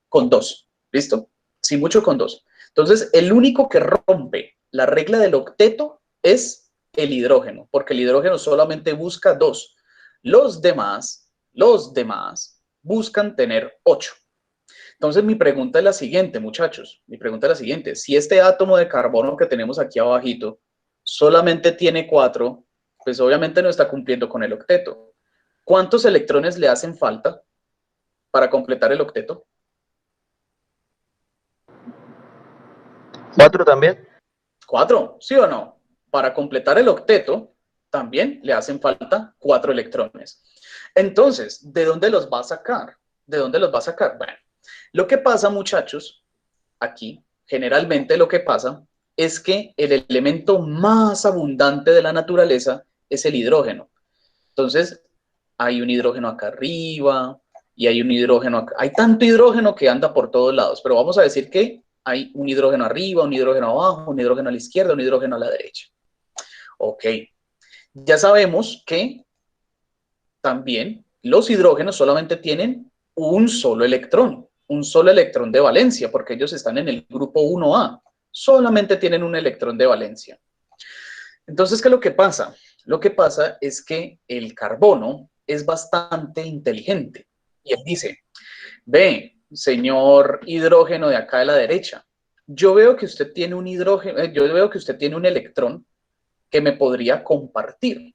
con 2. ¿Listo? Sí mucho con 2. Entonces, el único que rompe la regla del octeto es el hidrógeno, porque el hidrógeno solamente busca 2. Los demás buscan tener 8. Entonces, mi pregunta es la siguiente, muchachos. Mi pregunta es la siguiente. Si este átomo de carbono que tenemos aquí abajito solamente tiene 4, pues obviamente no está cumpliendo con el octeto. ¿Cuántos electrones le hacen falta para completar el octeto? 4 también. 4, ¿sí o no? Para completar el octeto también le hacen falta 4 electrones. Entonces, ¿de dónde los va a sacar? ¿De dónde los va a sacar? Bueno, lo que pasa, muchachos, aquí, generalmente lo que pasa es que el elemento más abundante de la naturaleza es el hidrógeno. Entonces, hay un hidrógeno acá arriba y hay un hidrógeno acá. Hay tanto hidrógeno que anda por todos lados, pero vamos a decir que hay un hidrógeno arriba, un hidrógeno abajo, un hidrógeno a la izquierda, un hidrógeno a la derecha. Ok, ya sabemos que también los hidrógenos solamente tienen un solo electrón de valencia, porque ellos están en el grupo 1A. Solamente tienen un electrón de valencia. Entonces, ¿qué es lo que pasa? Lo que pasa es que el carbono es bastante inteligente. Y él dice, ve, señor hidrógeno de acá de la derecha, yo veo que usted tiene un hidrógeno, yo veo que usted tiene un electrón que me podría compartir.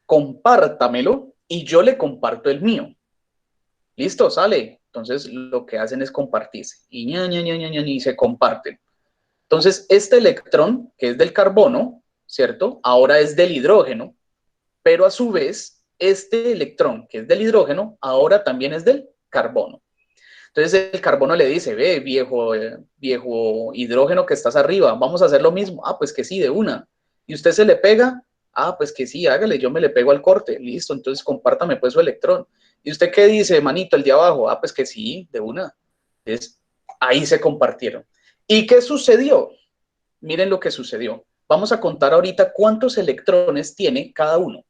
Compártamelo y yo le comparto el mío. Listo, sale. Entonces lo que hacen es compartirse y se comparten. Entonces este electrón, que es del carbono, ¿cierto? Ahora es del hidrógeno, pero a su vez este electrón, que es del hidrógeno, ahora también es del carbono. Entonces el carbono le dice, ve, viejo hidrógeno que estás arriba, vamos a hacer lo mismo. Ah, pues que sí, de una. ¿Y usted se le pega? Ah, pues que sí, hágale, yo me le pego al corte. Listo, entonces compártame pues su electrón. ¿Y usted qué dice, manito, el de abajo? Ah, pues que sí, de una. Entonces, ahí se compartieron. ¿Y qué sucedió? Miren lo que sucedió. Vamos a contar ahorita cuántos electrones tiene cada uno.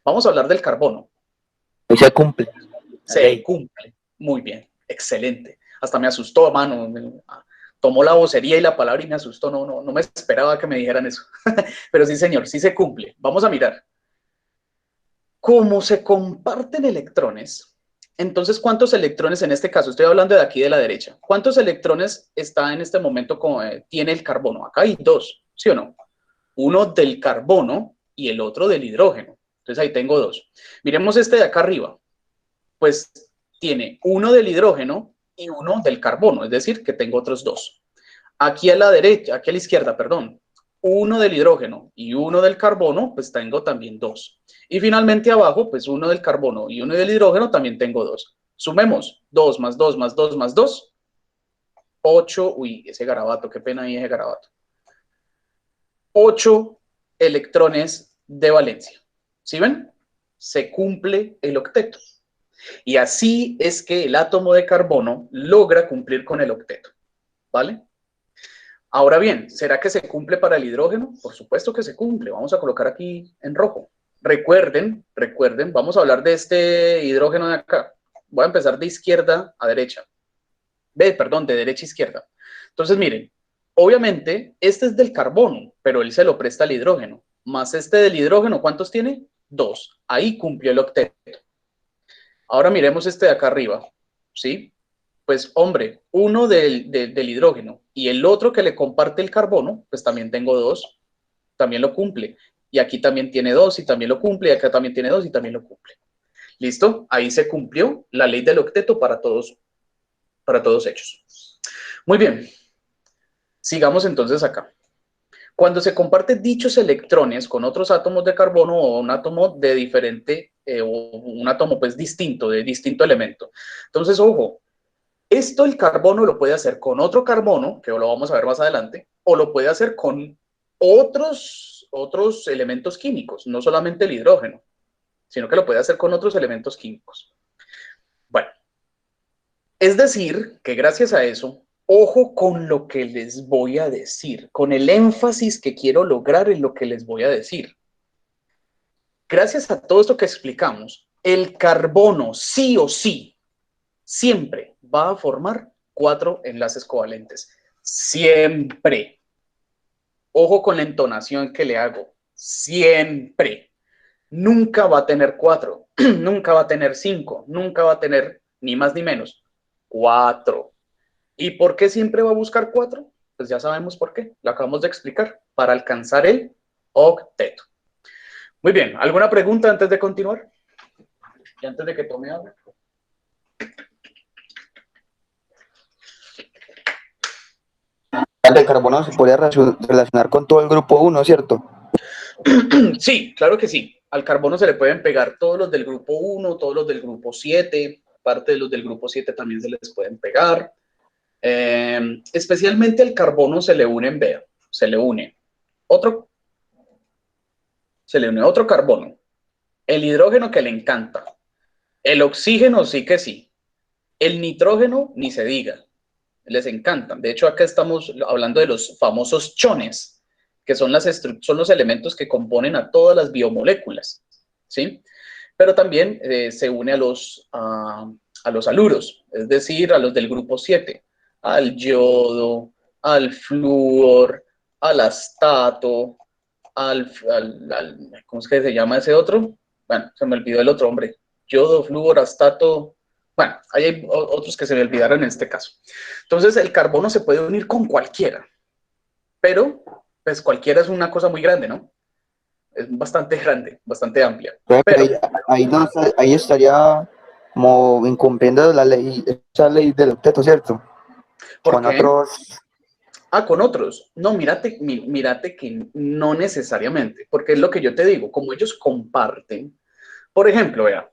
Vamos a hablar del carbono. Y se cumple. Se cumple. Muy bien, excelente. Hasta me asustó, mano. Tomó la vocería y la palabra y me asustó. No me esperaba que me dijeran eso. Pero sí, señor, sí se cumple. Vamos a mirar. Como se comparten electrones, entonces, ¿cuántos electrones en este caso? Estoy hablando de aquí de la derecha. ¿Cuántos electrones está en este momento tiene el carbono? Acá hay dos, ¿sí o no? Uno del carbono y el otro del hidrógeno. Entonces, ahí tengo dos. Miremos este de acá arriba. Pues tiene uno del hidrógeno y uno del carbono, es decir, que tengo otros dos. Aquí a la derecha, aquí a la izquierda, perdón, uno del hidrógeno y uno del carbono, pues tengo también dos. Y finalmente abajo, pues uno del carbono y uno del hidrógeno, también tengo dos. Sumemos 2 más 2 más 2 más 2, 8, uy, ese garabato, qué pena ahí ese garabato. 8 electrones de valencia. ¿Sí ven? Se cumple el octeto. Y así es que el átomo de carbono logra cumplir con el octeto. ¿Vale? Ahora bien, ¿será que se cumple para el hidrógeno? Por supuesto que se cumple. Vamos a colocar aquí en rojo. Recuerden, vamos a hablar de este hidrógeno de acá. Voy a empezar de izquierda a derecha. Perdón, de derecha a izquierda. Entonces, miren, obviamente, este es del carbono, pero él se lo presta al hidrógeno. Más este del hidrógeno, ¿cuántos tiene? 2. Ahí cumplió el octeto. Ahora miremos este de acá arriba, ¿sí? Pues, hombre, uno del hidrógeno y el otro que le comparte el carbono, pues también tengo 2, también lo cumple. Y aquí también tiene 2 y también lo cumple, y acá también tiene 2 y también lo cumple. ¿Listo? Ahí se cumplió la ley del octeto para todos hechos. Muy bien. Sigamos entonces acá. Cuando se comparten dichos electrones con otros átomos de carbono o un átomo de diferente, o un átomo pues distinto, de distinto elemento. Entonces, ojo, esto el carbono lo puede hacer con otro carbono, que lo vamos a ver más adelante, o lo puede hacer con otros elementos químicos, no solamente el hidrógeno, sino que lo puede hacer con otros elementos químicos. Bueno, es decir, que gracias a eso, ojo con lo que les voy a decir, con el énfasis que quiero lograr en lo que les voy a decir. Gracias a todo esto que explicamos, el carbono sí o sí siempre va a formar 4 enlaces covalentes. Siempre. Ojo con la entonación que le hago. Siempre. Nunca va a tener 4, nunca va a tener 5, nunca va a tener ni más ni menos 4. ¿Y por qué siempre va a buscar 4? Pues ya sabemos por qué, lo acabamos de explicar, para alcanzar el octeto. Muy bien, ¿alguna pregunta antes de continuar? Y antes de que tome agua. El carbono se podría relacionar con todo el grupo 1, ¿cierto? Sí, claro que sí. Al carbono se le pueden pegar todos los del grupo 1, todos los del grupo 7, parte de los del grupo 7 también se les pueden pegar. Especialmente al carbono se le unen, vean, se le une otro carbono, el hidrógeno que le encanta, el oxígeno sí que sí, el nitrógeno ni se diga, les encantan. De hecho, acá estamos hablando de los famosos chones, que son los elementos que componen a todas las biomoléculas, ¿sí? Pero también se une a los haluros, es decir, a los del grupo 7, al yodo, al flúor, al astato, ¿cómo es que se llama ese otro? Bueno, se me olvidó el otro, hombre. Yodo, flúor, astato. Bueno, ahí hay otros que se me olvidaron en este caso. Entonces, el carbono se puede unir con cualquiera, pero pues cualquiera es una cosa muy grande, ¿no? Es bastante grande, bastante amplia. Pero, ahí estaría como incumpliendo esa ley del octeto, ¿cierto? ¿por Con qué? otros. Con otros. No, mírate que no necesariamente, porque es lo que yo te digo, como ellos comparten, Por ejemplo, vea.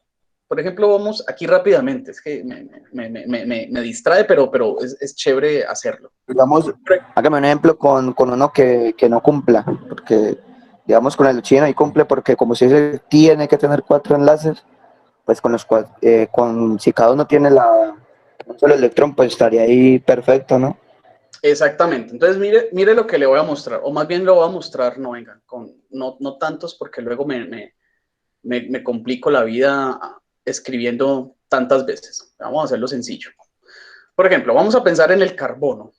Por ejemplo, vamos aquí rápidamente. Es que me distrae, pero es chévere hacerlo. Digamos, hágame un ejemplo con uno que no cumpla, porque digamos con el chino ahí cumple porque como si se tiene que tener 4 enlaces, pues con los si cada uno tiene un solo electrón, pues estaría ahí perfecto, ¿no? Exactamente. Entonces, mire lo que le voy a mostrar, o más bien lo voy a mostrar, no, venga, no tantos porque luego me complico la vida escribiendo tantas veces. Vamos a hacerlo sencillo. Por ejemplo, vamos a pensar en el carbono.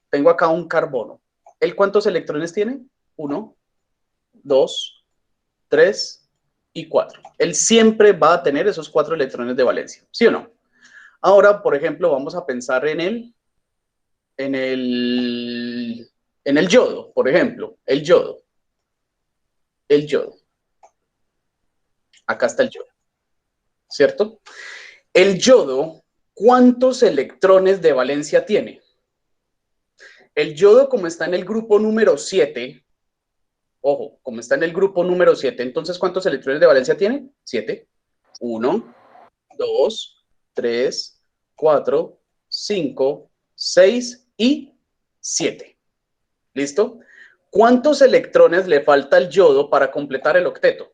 Tengo acá un carbono. ¿El cuántos electrones tiene? 1, 2, 3 y 4. Él siempre va a tener esos 4 electrones de valencia, ¿sí o no? Ahora, por ejemplo, vamos a pensar en el yodo, por ejemplo, el yodo. Acá está el yodo, ¿cierto? El yodo, ¿cuántos electrones de valencia tiene? El yodo, como está en el grupo número 7, ojo, como está en el grupo número 7, entonces, ¿cuántos electrones de valencia tiene? 7. 1, 2, 3, 4, 5, 6 y 7. ¿Listo? ¿Cuántos electrones le falta al yodo para completar el octeto?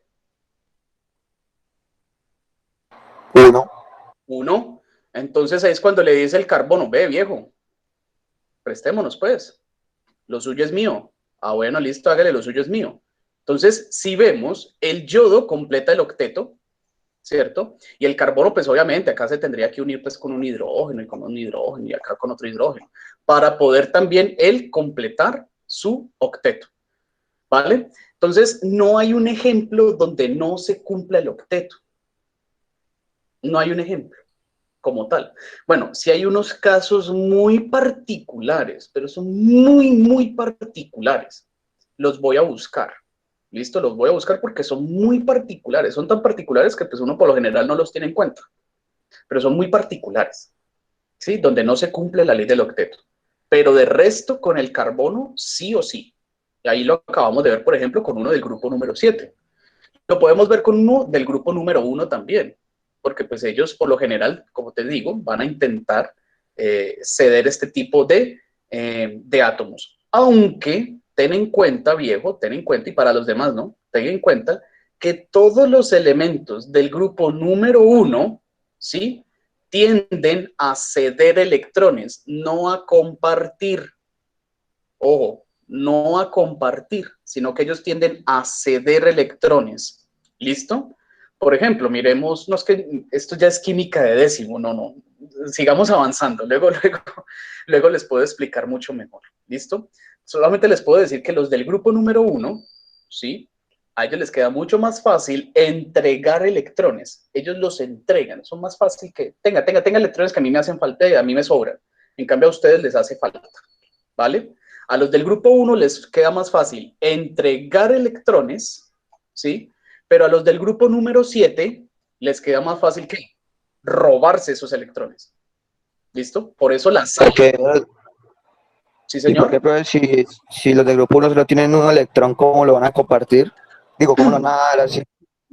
1. 1. Entonces ahí es cuando le dice el carbono, ve viejo, prestémonos pues, lo suyo es mío. Ah, bueno, listo, hágale, lo suyo es mío. Entonces, si vemos, el yodo completa el octeto, ¿cierto? Y el carbono, pues obviamente, acá se tendría que unir pues con un hidrógeno y con un hidrógeno y acá con otro hidrógeno, para poder también él completar su octeto, ¿vale? Entonces, no hay un ejemplo donde no se cumpla el octeto. No hay un ejemplo como tal. Bueno, sí hay unos casos muy particulares, pero son muy particulares. Los voy a buscar. ¿Listo? Los voy a buscar porque son muy particulares. Son tan particulares que pues uno por lo general no los tiene en cuenta. Pero son muy particulares. ¿Sí? Donde no se cumple la ley del octeto. Pero de resto, con el carbono, sí o sí. Y ahí lo acabamos de ver, por ejemplo, con uno del grupo número 7. Lo podemos ver con uno del grupo número 1 también, porque pues ellos por lo general, como te digo, van a intentar ceder este tipo de átomos. Aunque ten en cuenta, viejo, ten en cuenta, y para los demás, ¿no? Ten en cuenta que todos los elementos del grupo número 1, ¿sí? Tienden a ceder electrones, no a compartir. Ojo, no a compartir, sino que ellos tienden a ceder electrones. ¿Listo? Por ejemplo, miremos, no es que esto ya es química de décimo, no, sigamos avanzando, luego les puedo explicar mucho mejor. ¿Listo? Solamente les puedo decir que los del grupo número 1, ¿sí? A ellos les queda mucho más fácil entregar electrones. Ellos los entregan, son más fácil que tenga electrones que a mí me hacen falta y a mí me sobran. En cambio, a ustedes les hace falta, ¿vale? A los del grupo 1 les queda más fácil entregar electrones, ¿sí? Pero a los del grupo número 7 les queda más fácil que robarse esos electrones. ¿Listo? Por eso la sal. Porque, ¿Sí, y por señor? ejemplo, si los del grupo 1 solo tienen un electrón, ¿cómo lo van a compartir? Digo, ¿cómo lo van a dar así?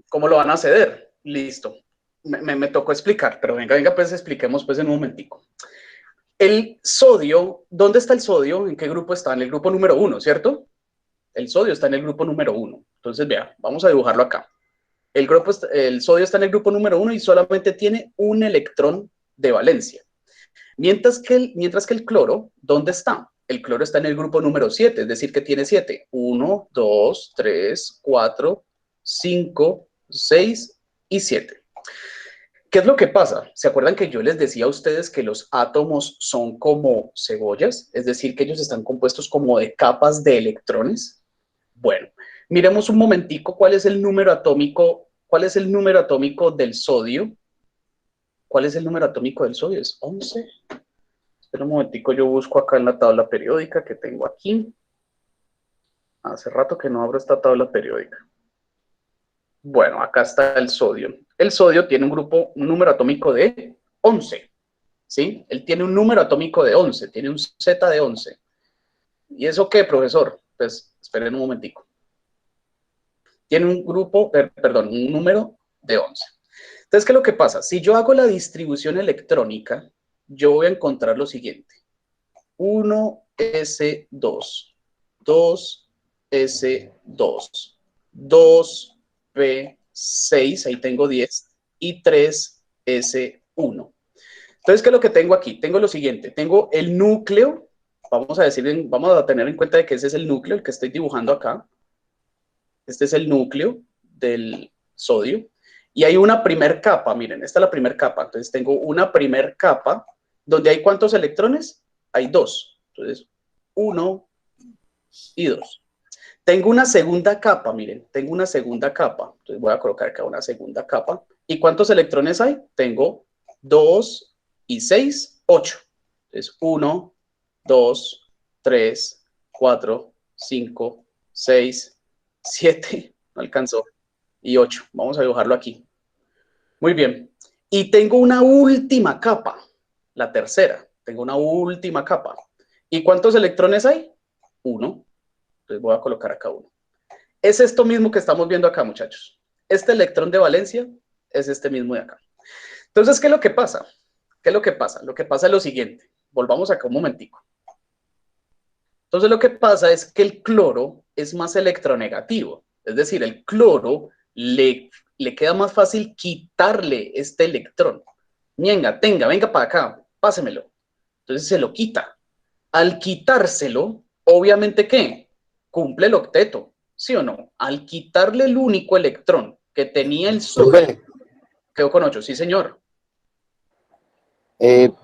¿Cómo lo van a ceder? Listo. Me tocó explicar, pero venga, pues expliquemos pues en un momentico. El sodio, ¿dónde está el sodio? ¿En qué grupo está? En el grupo número 1, ¿cierto? El sodio está en el grupo número 1. Entonces, vea, vamos a dibujarlo acá. El sodio está en el grupo número 1 y solamente tiene un electrón de valencia. Mientras que el cloro, ¿dónde está? El cloro está en el grupo número 7, es decir, que tiene 7. 1, 2, 3, 4, 5, 6 y 7. ¿Qué es lo que pasa? ¿Se acuerdan que yo les decía a ustedes que los átomos son como cebollas? Es decir, que ellos están compuestos como de capas de electrones. Bueno, miremos un momentico cuál es el número atómico del sodio. ¿Cuál es el número atómico del sodio? Es 11. Espera un momentico, yo busco acá en la tabla periódica que tengo aquí. Hace rato que no abro esta tabla periódica. Bueno, acá está el sodio. El sodio tiene un número atómico de 11. ¿Sí? Él tiene un número atómico de 11, tiene un Z de 11. ¿Y eso qué, profesor? Pues esperen un momentico. Tiene un número de 11. Entonces, ¿qué es lo que pasa? Si yo hago la distribución electrónica, yo voy a encontrar lo siguiente. 1s2, 2s2, 2p6, ahí tengo 10, y 3s1. Entonces, ¿qué es lo que tengo aquí? Tengo lo siguiente, tengo el núcleo, vamos a tener en cuenta de que ese es el núcleo, el que estoy dibujando acá. Este es el núcleo del sodio. Y hay una primer capa, miren, esta es la primer capa. Entonces tengo una primer capa, donde hay ¿cuántos electrones? Hay 2. Entonces, 1 y 2. Tengo una segunda capa, miren, tengo una segunda capa. Entonces voy a colocar acá una segunda capa. ¿Y cuántos electrones hay? Tengo 2 y 6, 8. Entonces, 1, 2, 3, 4, 5, 6, 7, no alcanzó, y 8. Vamos a dibujarlo aquí. Muy bien. Y tengo una última capa, la tercera. Tengo una última capa. ¿Y cuántos electrones hay? 1. Entonces voy a colocar acá 1. Es esto mismo que estamos viendo acá, muchachos. Este electrón de valencia es este mismo de acá. Entonces, ¿qué es lo que pasa? ¿Qué es lo que pasa? Lo que pasa es lo siguiente. Volvamos acá un momentico. Entonces, lo que pasa es que el cloro es más electronegativo. Es decir, el cloro le queda más fácil quitarle este electrón. Ñenga, venga para acá, pásemelo. Entonces se lo quita. Al quitárselo, obviamente, ¿qué? Cumple el octeto, ¿sí o no? Al quitarle el único electrón que tenía el sodio, quedó con 8, sí señor. El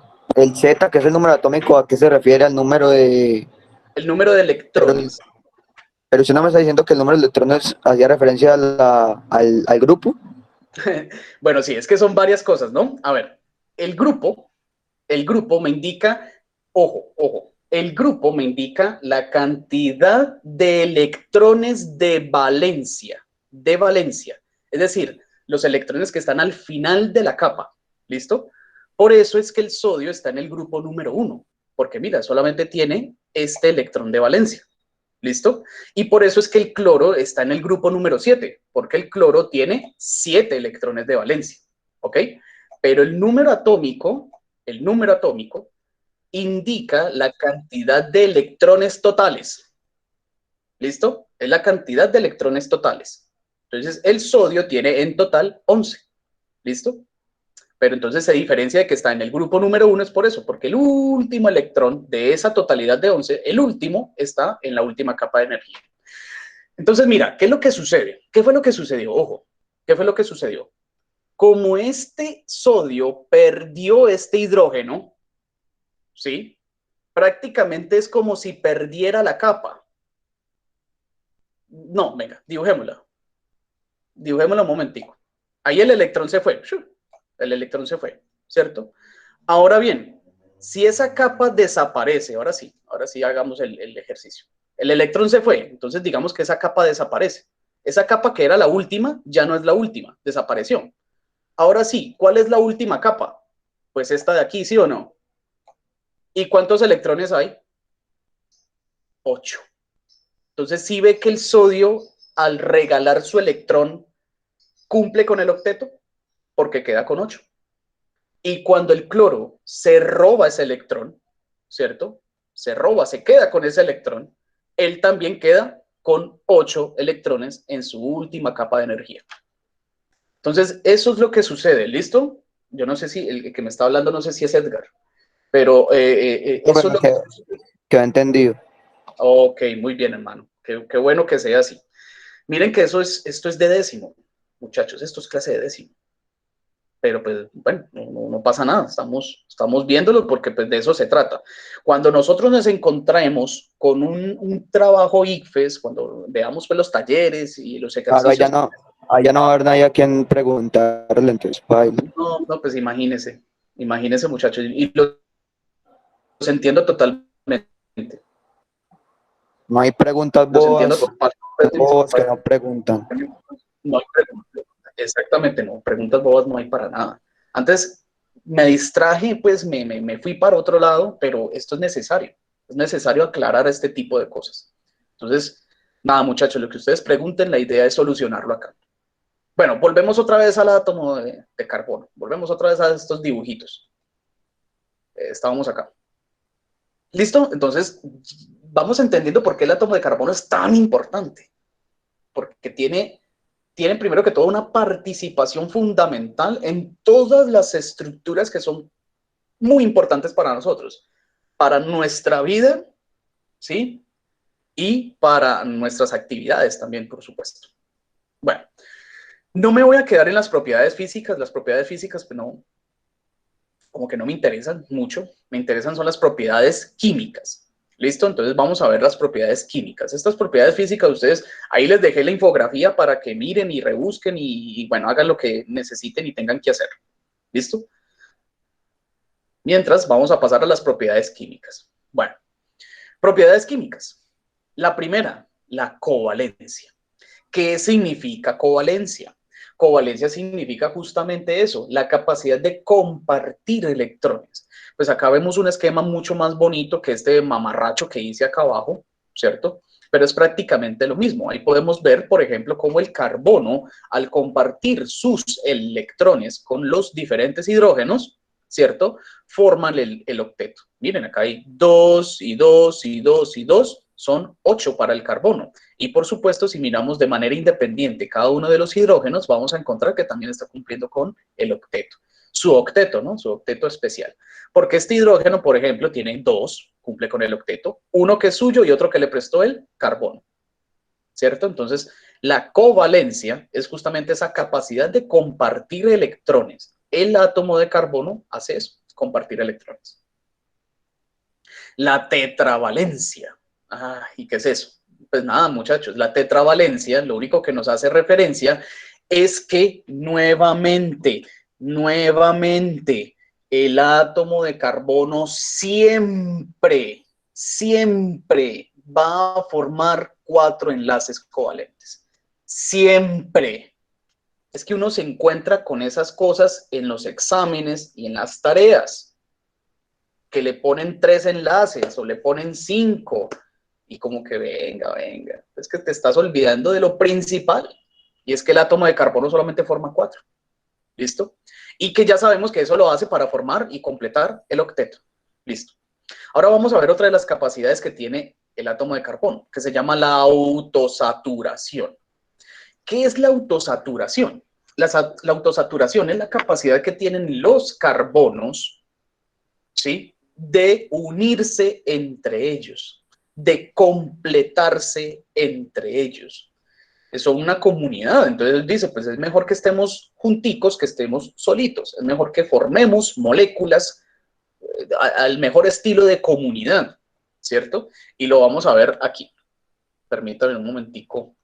Z, que es el número atómico, ¿a qué se refiere? Al número de... El número de electrones. Pero usted no me está diciendo que el número de electrones hacía referencia al grupo. Bueno, sí, es que son varias cosas, ¿no? A ver, el grupo me indica, ojo, el grupo me indica la cantidad de electrones de valencia, es decir, los electrones que están al final de la capa, ¿listo? Por eso es que el sodio está en el grupo número 1, porque mira, solamente tiene este electrón de valencia. ¿Listo? Y por eso es que el cloro está en el grupo número 7, porque el cloro tiene 7 electrones de valencia, ¿ok? Pero el número atómico indica la cantidad de electrones totales, ¿listo? Es la cantidad de electrones totales. Entonces, el sodio tiene en total 11, ¿listo? Pero entonces se diferencia de que está en el grupo número 1 es por eso, porque el último electrón de esa totalidad de 11, el último está en la última capa de energía. Entonces, mira, ¿qué es lo que sucede? ¿Qué fue lo que sucedió? Ojo, ¿qué fue lo que sucedió? Como este sodio perdió este hidrógeno, ¿sí? Prácticamente es como si perdiera la capa. No, venga, dibujémosla. Dibujémosla un momentico. Ahí el electrón se fue. El electrón se fue, ¿cierto? Ahora bien, si esa capa desaparece, ahora sí hagamos el ejercicio. El electrón se fue, entonces digamos que esa capa desaparece. Esa capa que era la última, ya no es la última, desapareció. Ahora sí, ¿cuál es la última capa? Pues esta de aquí, ¿sí o no? ¿Y cuántos electrones hay? 8. Entonces, ¿sí ve que el sodio, al regalar su electrón, cumple con el octeto? Porque queda con 8. Y cuando el cloro se roba ese electrón, ¿cierto? Se queda con ese electrón, él también queda con 8 electrones en su última capa de energía. Entonces, eso es lo que sucede, ¿listo? Yo no sé si el que me está hablando, no sé si es Edgar, pero eso es lo que sucede. Quedó entendido. Ok, muy bien, hermano. Qué bueno que sea así. Miren que esto es de décimo, muchachos, esto es clase de décimo. Pero pues bueno, no pasa nada, estamos viéndolo porque pues de eso se trata. Cuando nosotros nos encontremos con un trabajo ICFES, cuando veamos pues los talleres y los ejercicios. Claro, allá no va a haber nadie a quien preguntarle, entonces, No, pues imagínese muchachos, y los entiendo totalmente. No hay preguntas bobas, que no preguntan. No hay preguntas. Exactamente, no, preguntas bobas no hay para nada. Antes me distraje, pues me fui para otro lado, pero esto es necesario aclarar este tipo de cosas. Entonces, nada, muchachos, lo que ustedes pregunten, la idea es solucionarlo acá. Bueno, volvemos otra vez al átomo de carbono. Volvemos otra vez a estos dibujitos. Estábamos acá. ¿Listo? Entonces, vamos entendiendo por qué el átomo de carbono es tan importante. Porque tiene primero que todo una participación fundamental en todas las estructuras que son muy importantes para nosotros, para nuestra vida, ¿sí? Y para nuestras actividades también, por supuesto. Bueno, no me voy a quedar en las propiedades físicas pues no, como que no me interesan mucho, me interesan son las propiedades químicas. ¿Listo? Entonces vamos a ver las propiedades químicas. Estas propiedades físicas, ustedes, ahí les dejé la infografía para que miren y rebusquen y bueno, hagan lo que necesiten y tengan que hacer. ¿Listo? Mientras, vamos a pasar a las propiedades químicas. Bueno, propiedades químicas. La primera, la covalencia. ¿Qué significa covalencia? Covalencia significa justamente eso, la capacidad de compartir electrones. Pues acá vemos un esquema mucho más bonito que este mamarracho que hice acá abajo, ¿cierto? Pero es prácticamente lo mismo. Ahí podemos ver, por ejemplo, cómo el carbono, al compartir sus electrones con los diferentes hidrógenos, ¿cierto? Forman el octeto. Miren, acá hay 2 y 2 y 2 y 2, son 8 para el carbono. Y por supuesto, si miramos de manera independiente cada uno de los hidrógenos, vamos a encontrar que también está cumpliendo con el octeto. Su octeto, ¿no? Su octeto especial. Porque este hidrógeno, por ejemplo, tiene 2, cumple con el octeto, uno que es suyo y otro que le prestó el carbono. ¿Cierto? Entonces, la covalencia es justamente esa capacidad de compartir electrones. El átomo de carbono hace eso, compartir electrones. La tetravalencia. ¿Y qué es eso? Pues nada, muchachos, la tetravalencia, lo único que nos hace referencia es que nuevamente, el átomo de carbono siempre va a formar 4 enlaces covalentes. Siempre. Es que uno se encuentra con esas cosas en los exámenes y en las tareas, que le ponen 3 enlaces o le ponen 5, y como que venga, es que te estás olvidando de lo principal, y es que el átomo de carbono solamente forma 4, ¿listo? Y que ya sabemos que eso lo hace para formar y completar el octeto, ¿listo? Ahora vamos a ver otra de las capacidades que tiene el átomo de carbono, que se llama la autosaturación. ¿Qué es la autosaturación? La autosaturación es la capacidad que tienen los carbonos, ¿sí?, de unirse entre ellos, de completarse entre ellos. Son una comunidad, entonces dice, pues es mejor que estemos junticos que estemos solitos, es mejor que formemos moléculas al mejor estilo de comunidad, ¿cierto? Y lo vamos a ver aquí. Permítanme un momentico.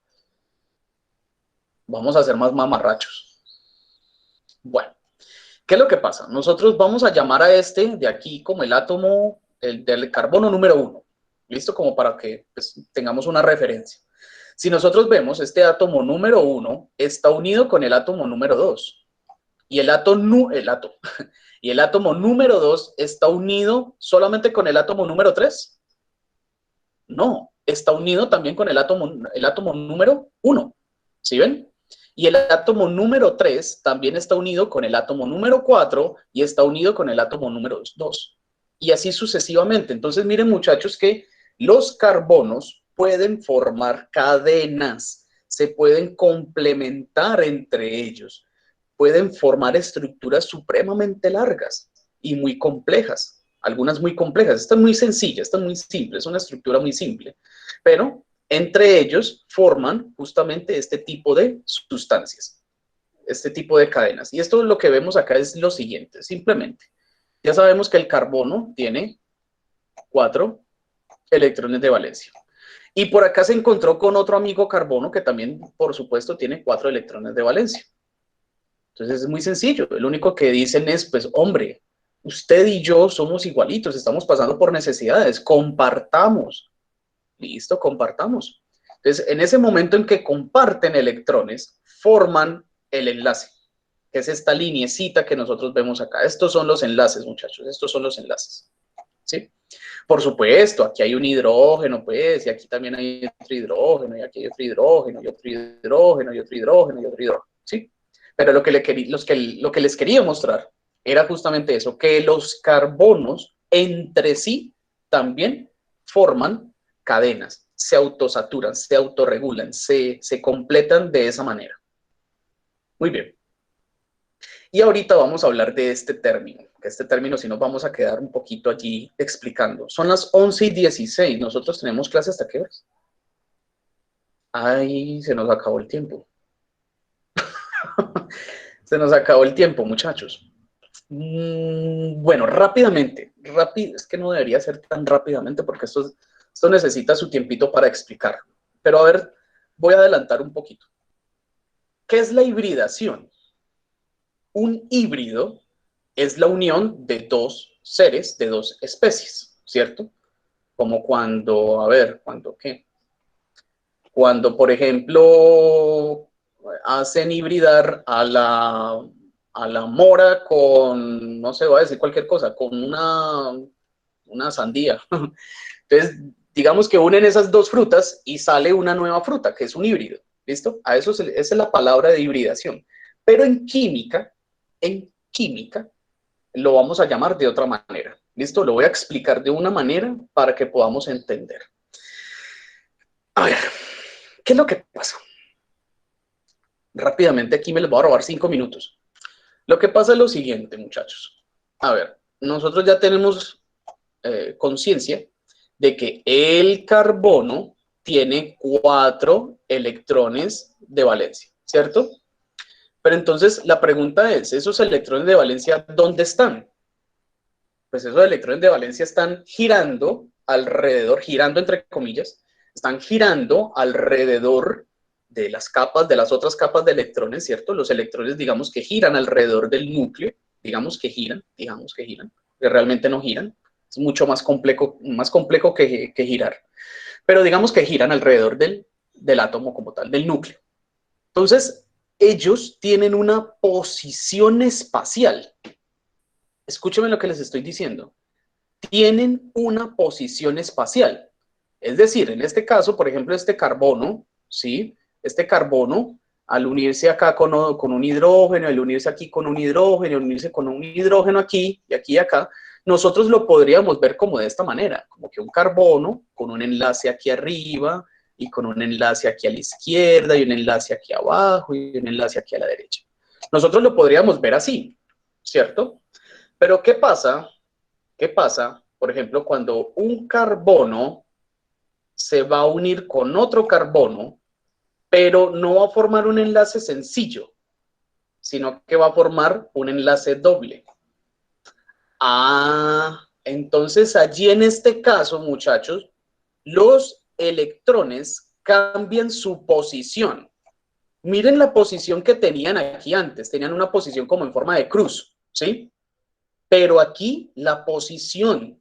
Vamos a hacer más mamarrachos. Bueno, ¿qué es lo que pasa? Nosotros vamos a llamar a este de aquí como el átomo del carbono número 1. ¿Listo? Como para que pues, tengamos una referencia. Si nosotros vemos, este átomo número 1 está unido con el átomo número 2. Y el átomo número 2 está unido solamente con el átomo número 3. No, está unido también con el átomo número 1. ¿Sí ven? Y el átomo número 3 también está unido con el átomo número 4 y está unido con el átomo número 2. Y así sucesivamente. Entonces, miren, muchachos, que los carbonos pueden formar cadenas, se pueden complementar entre ellos, pueden formar estructuras supremamente largas y muy complejas. Algunas muy complejas. Esta es muy sencilla, esta es muy simple, es una estructura muy simple. Pero entre ellos forman justamente este tipo de sustancias, este tipo de cadenas. Y esto lo que vemos acá es lo siguiente, simplemente. Ya sabemos que el carbono tiene 4 electrones de valencia. Y por acá se encontró con otro amigo carbono que también, por supuesto, tiene 4 electrones de valencia. Entonces es muy sencillo. Lo único que dicen es, pues, hombre, usted y yo somos igualitos, estamos pasando por necesidades, compartamos. Listo, compartamos. Entonces, en ese momento en que comparten electrones, forman el enlace, que es esta lineecita que nosotros vemos acá. Estos son los enlaces, muchachos, estos son los enlaces. ¿Sí? Por supuesto, aquí hay un hidrógeno, pues, y aquí también hay otro hidrógeno, y aquí hay otro hidrógeno, y otro hidrógeno, y otro hidrógeno, y otro hidrógeno, ¿sí? Pero lo que les quería mostrar era justamente eso, que los carbonos entre sí también forman cadenas, se autosaturan, se autorregulan, se completan de esa manera. Muy bien. Y ahorita vamos a hablar de este término, que este término sí nos vamos a quedar un poquito allí explicando. Son las 11:16, nosotros tenemos clase ¿hasta qué horas? Ay, se nos acabó el tiempo. Se nos acabó el tiempo, muchachos. Bueno, rápidamente, es que no debería ser tan rápidamente porque esto necesita su tiempito para explicar. Pero a ver, voy a adelantar un poquito. ¿Qué es la hibridación? Un híbrido es la unión de dos seres, de dos especies, ¿cierto? Como cuando, a ver, ¿cuándo qué? Cuando, por ejemplo, hacen hibridar a la mora con, no sé, voy a decir cualquier cosa, con una sandía. Entonces, digamos que unen esas dos frutas y sale una nueva fruta, que es un híbrido, ¿listo? A eso esa es la palabra de hibridación. Pero en química, lo vamos a llamar de otra manera, ¿listo? Lo voy a explicar de una manera para que podamos entender. A ver, ¿qué es lo que pasa? Rápidamente, aquí me les voy a robar 5 minutos. Lo que pasa es lo siguiente, muchachos. A ver, nosotros ya tenemos conciencia de que el carbono tiene 4 electrones de valencia, ¿cierto? Pero entonces la pregunta es, ¿esos electrones de valencia dónde están? Pues esos electrones de valencia están girando alrededor, girando entre comillas, están girando alrededor de las capas, de las otras capas de electrones, ¿cierto? Los electrones, digamos que giran alrededor del núcleo, digamos que giran, que realmente no giran, es mucho más complejo que girar, pero digamos que giran alrededor del átomo como tal, del núcleo. Entonces, ellos tienen una posición espacial. Escúcheme lo que les estoy diciendo. Tienen una posición espacial. Es decir, en este caso, por ejemplo, este carbono, ¿sí? Este carbono, al unirse acá con un hidrógeno, al unirse aquí con un hidrógeno, al unirse con un hidrógeno aquí y aquí y acá, nosotros lo podríamos ver como de esta manera, como que un carbono con un enlace aquí arriba y con un enlace aquí a la izquierda y un enlace aquí abajo y un enlace aquí a la derecha. Nosotros lo podríamos ver así, ¿cierto? Pero ¿qué pasa? ¿Qué pasa, por ejemplo, cuando un carbono se va a unir con otro carbono, pero no va a formar un enlace sencillo, sino que va a formar un enlace doble? Entonces allí en este caso, muchachos, los electrones cambian su posición. Miren la posición que tenían aquí antes, tenían una posición como en forma de cruz, ¿sí? Pero aquí la posición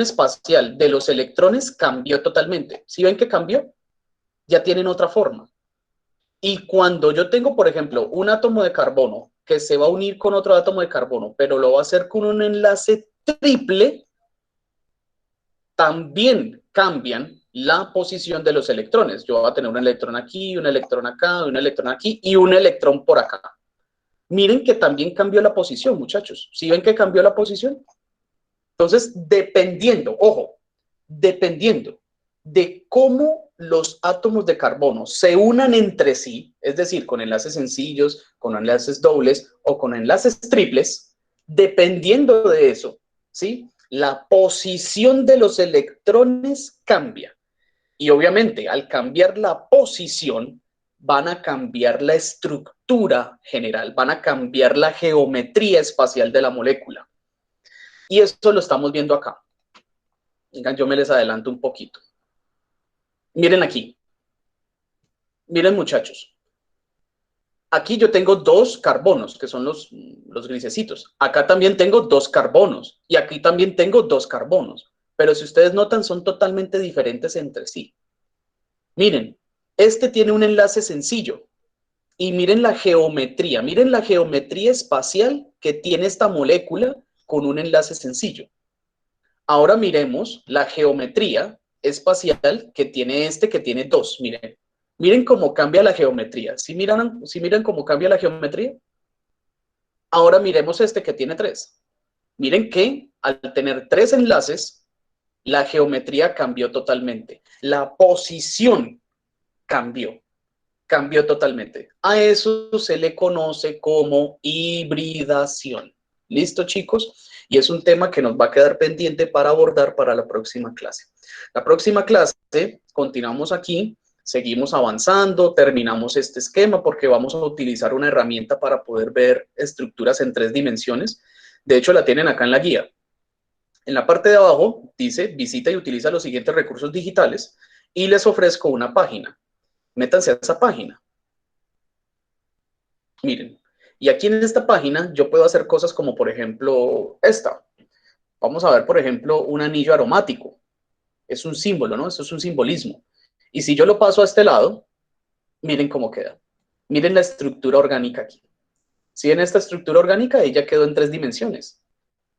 espacial de los electrones cambió totalmente. ¿Sí ven que cambió? Ya tienen otra forma. Y cuando yo tengo, por ejemplo, un átomo de carbono que se va a unir con otro átomo de carbono, pero lo va a hacer con un enlace triple, también cambian la posición de los electrones. Yo voy a tener un electrón aquí, un electrón acá, un electrón aquí y un electrón por acá. Miren que también cambió la posición, muchachos. ¿Sí ven que cambió la posición? Entonces, dependiendo, ojo, dependiendo de cómo los átomos de carbono se unan entre sí, es decir, con enlaces sencillos, con enlaces dobles o con enlaces triples, dependiendo de eso, ¿sí? La posición de los electrones cambia. Y obviamente, al cambiar la posición, van a cambiar la estructura general, van a cambiar la geometría espacial de la molécula. Y esto lo estamos viendo acá. Vengan, yo me les adelanto un poquito. Miren aquí. Miren, muchachos. Aquí yo tengo 2 carbonos, que son los grisecitos. Acá también tengo 2 carbonos. Y aquí también tengo 2 carbonos. Pero si ustedes notan, son totalmente diferentes entre sí. Miren, este tiene un enlace sencillo. Y miren la geometría espacial que tiene esta molécula con un enlace sencillo. Ahora miremos la geometría espacial que tiene que tiene 2. Miren, Miren cómo cambia la geometría. ¿Sí miran cómo cambia la geometría? Ahora miremos este que tiene 3. Miren que al tener 3 enlaces, la geometría cambió totalmente. La posición cambió totalmente. A eso se le conoce como hibridación. ¿Listo, chicos? Y es un tema que nos va a quedar pendiente para abordar para la próxima clase. La próxima clase, continuamos aquí, seguimos avanzando, terminamos este esquema porque vamos a utilizar una herramienta para poder ver estructuras en 3 dimensiones. De hecho, la tienen acá en la guía. En la parte de abajo dice, visita y utiliza los siguientes recursos digitales y les ofrezco una página. Métanse a esa página. Miren, y aquí en esta página yo puedo hacer cosas como, por ejemplo, esta. Vamos a ver, por ejemplo, un anillo aromático. Es un símbolo, ¿no? Esto es un simbolismo. Y si yo lo paso a este lado, miren cómo queda. Miren la estructura orgánica aquí. Si en esta estructura orgánica ella quedó en 3 dimensiones.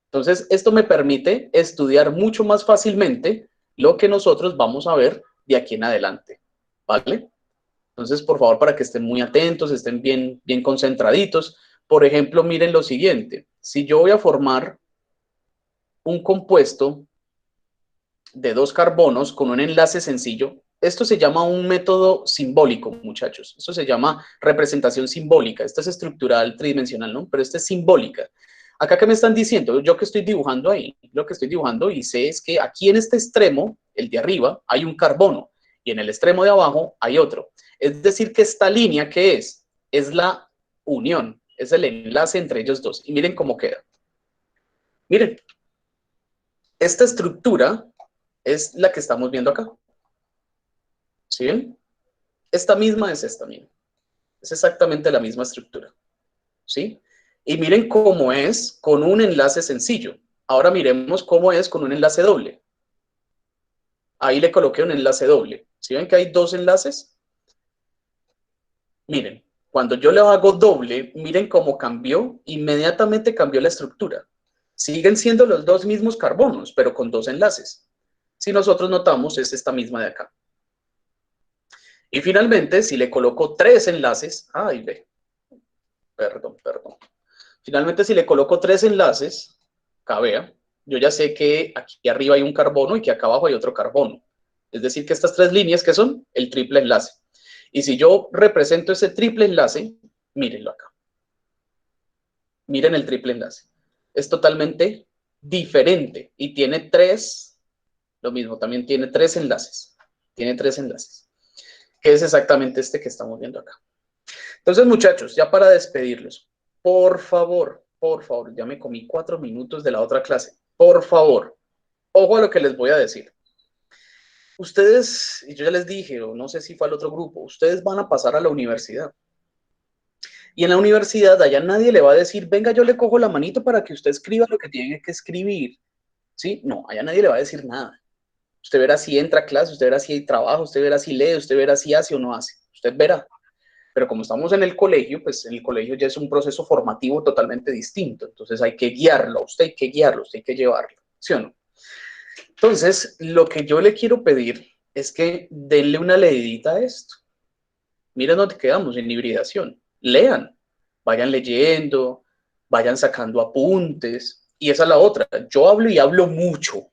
Entonces, esto me permite estudiar mucho más fácilmente lo que nosotros vamos a ver de aquí en adelante. ¿Vale? Entonces, por favor, para que estén muy atentos, estén bien concentraditos. Por ejemplo, miren lo siguiente. Si yo voy a formar un compuesto de 2 carbonos con un enlace sencillo, esto se llama un método simbólico, muchachos. Esto se llama representación simbólica. Esta es estructural tridimensional, ¿no? Pero esta es simbólica. Acá, ¿qué me están diciendo? Yo que estoy dibujando ahí, lo que estoy dibujando y sé es que aquí en este extremo, el de arriba, hay un carbono y en el extremo de abajo hay otro. Es decir, que esta línea, ¿qué es? Es la unión, es el enlace entre ellos dos. Y miren cómo queda. Miren, esta estructura es la que estamos viendo acá. ¿Sí ven? Esta misma es esta misma. Es exactamente la misma estructura. ¿Sí? Y miren cómo es con un enlace sencillo. Ahora miremos cómo es con un enlace doble. Ahí le coloqué un enlace doble. ¿Sí ven que hay 2 enlaces? Miren, cuando yo le hago doble, miren cómo cambió. Inmediatamente cambió la estructura. Siguen siendo los 2 mismos carbonos, pero con 2 enlaces. Si nosotros notamos, es esta misma de acá. Y finalmente, si le coloco 3 enlaces, perdón. Finalmente, si le coloco 3 enlaces, acá vea, yo ya sé que aquí arriba hay un carbono y que acá abajo hay otro carbono. Es decir, que estas 3 líneas, ¿qué son? El triple enlace. Y si yo represento ese triple enlace, mírenlo acá. Miren el triple enlace. Es totalmente diferente y tiene 3, lo mismo, también tiene 3 enlaces. Tiene 3 enlaces. Que es exactamente este que estamos viendo acá. Entonces, muchachos, ya para despedirlos, por favor, ya me comí 4 minutos de la otra clase. Por favor, ojo a lo que les voy a decir. Ustedes, y yo ya les dije, o no sé si fue al otro grupo, ustedes van a pasar a la universidad. Y en la universidad allá nadie le va a decir, venga, yo le cojo la manito para que usted escriba lo que tiene que escribir. ¿Sí? No, allá nadie le va a decir nada. Usted verá si entra a clase, usted verá si hay trabajo, usted verá si lee, usted verá si hace o no hace. Usted verá. Pero como estamos en el colegio, pues en el colegio ya es un proceso formativo totalmente distinto. Entonces hay que guiarlo, usted hay que guiarlo, usted hay que llevarlo. ¿Sí o no? Entonces, lo que yo le quiero pedir es que denle una leidita a esto. Miren dónde quedamos, en hibridación. Lean, vayan leyendo, vayan sacando apuntes. Y esa es la otra. Yo hablo y hablo mucho.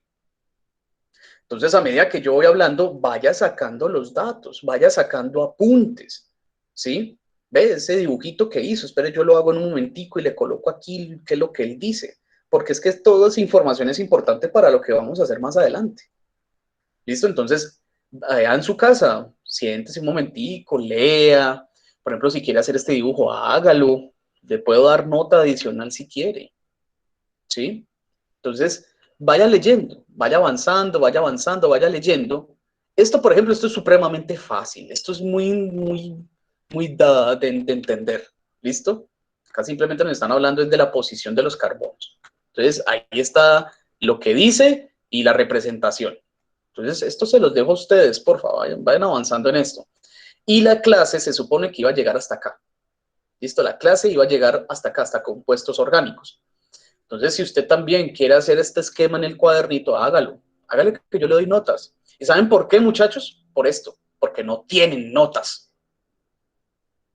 Entonces, a medida que yo voy hablando, vaya sacando los datos, vaya sacando apuntes, ¿sí? ¿Ve ese dibujito que hizo? Espere, yo lo hago en un momentico y le coloco aquí qué es lo que él dice. Porque es que toda esa información es importante para lo que vamos a hacer más adelante. ¿Listo? Entonces, allá en su casa, siéntese un momentico, lea. Por ejemplo, si quiere hacer este dibujo, hágalo. Le puedo dar nota adicional si quiere. ¿Sí? Entonces, vaya leyendo, vaya avanzando, vaya leyendo. Esto, por ejemplo, esto es supremamente fácil. Esto es muy de entender. ¿Listo? Acá simplemente nos están hablando de la posición de los carbonos. Entonces, ahí está lo que dice y la representación. Entonces, esto se los dejo a ustedes, por favor, vayan avanzando en esto. Y la clase se supone que iba a llegar hasta acá. ¿Listo? La clase iba a llegar hasta acá, hasta compuestos orgánicos. Entonces, si usted también quiere hacer este esquema en el cuadernito, hágalo. Hágale que yo le doy notas. ¿Y saben por qué, muchachos? Por esto. porque no tienen notas,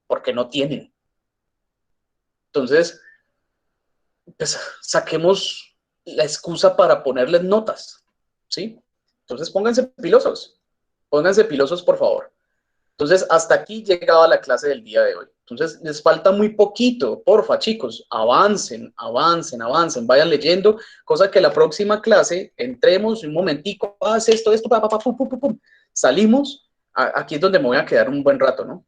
porque no tienen. Entonces, pues saquemos la excusa para ponerles notas, ¿sí? Entonces pónganse pilosos, por favor. Entonces, hasta aquí llegaba la clase del día de hoy. Entonces, les falta muy poquito, porfa, chicos, avancen, vayan leyendo, cosa que la próxima clase, entremos un momentico, haz esto, pum, pum, pum, pum. Salimos, aquí es donde me voy a quedar un buen rato, ¿no?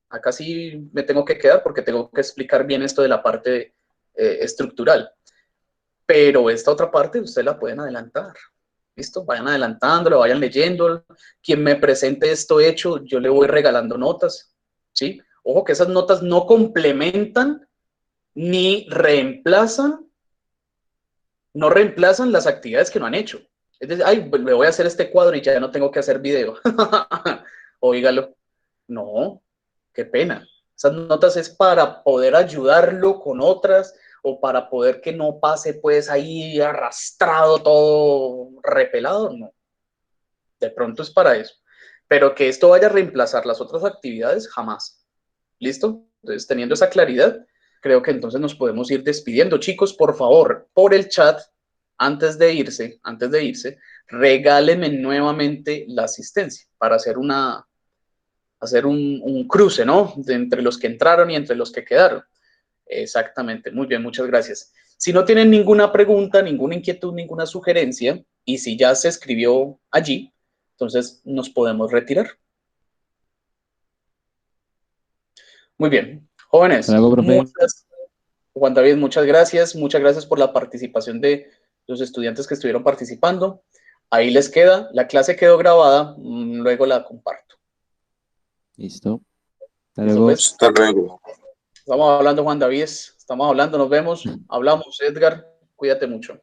Acá sí me tengo que quedar porque tengo que explicar bien esto de la parte estructural. Pero esta otra parte ustedes la pueden adelantar. ¿Listo? Vayan adelantándolo, vayan leyendo. Quien me presente esto hecho, yo le voy regalando notas. ¿Sí? Ojo que esas notas no complementan ni reemplazan, no reemplazan las actividades que no han hecho. Es decir, ay, le voy a hacer este cuadro y ya no tengo que hacer video. Oígalo. No, qué pena. Esas notas es para poder ayudarlo con otras o para poder que no pase pues ahí arrastrado todo repelado, no. De pronto es para eso. Pero que esto vaya a reemplazar las otras actividades, jamás. ¿Listo? Entonces, teniendo esa claridad, creo que entonces nos podemos ir despidiendo. Chicos, por favor, por el chat, antes de irse, regálenme nuevamente la asistencia para hacer un cruce, ¿no? Entre los que entraron y entre los que quedaron. Exactamente, muy bien, muchas gracias. Si no tienen ninguna pregunta, ninguna inquietud, ninguna sugerencia, y si ya se escribió allí, entonces nos podemos retirar. Muy bien, jóvenes, ¿Algo, profe? Juan David, muchas gracias por la participación de los estudiantes que estuvieron participando. Ahí les queda, la clase quedó grabada, luego la comparto. Listo. Hasta ¿Listo, luego. pues? Hasta luego. Estamos hablando, Juan David, estamos hablando, nos vemos, hablamos, Edgar, cuídate mucho.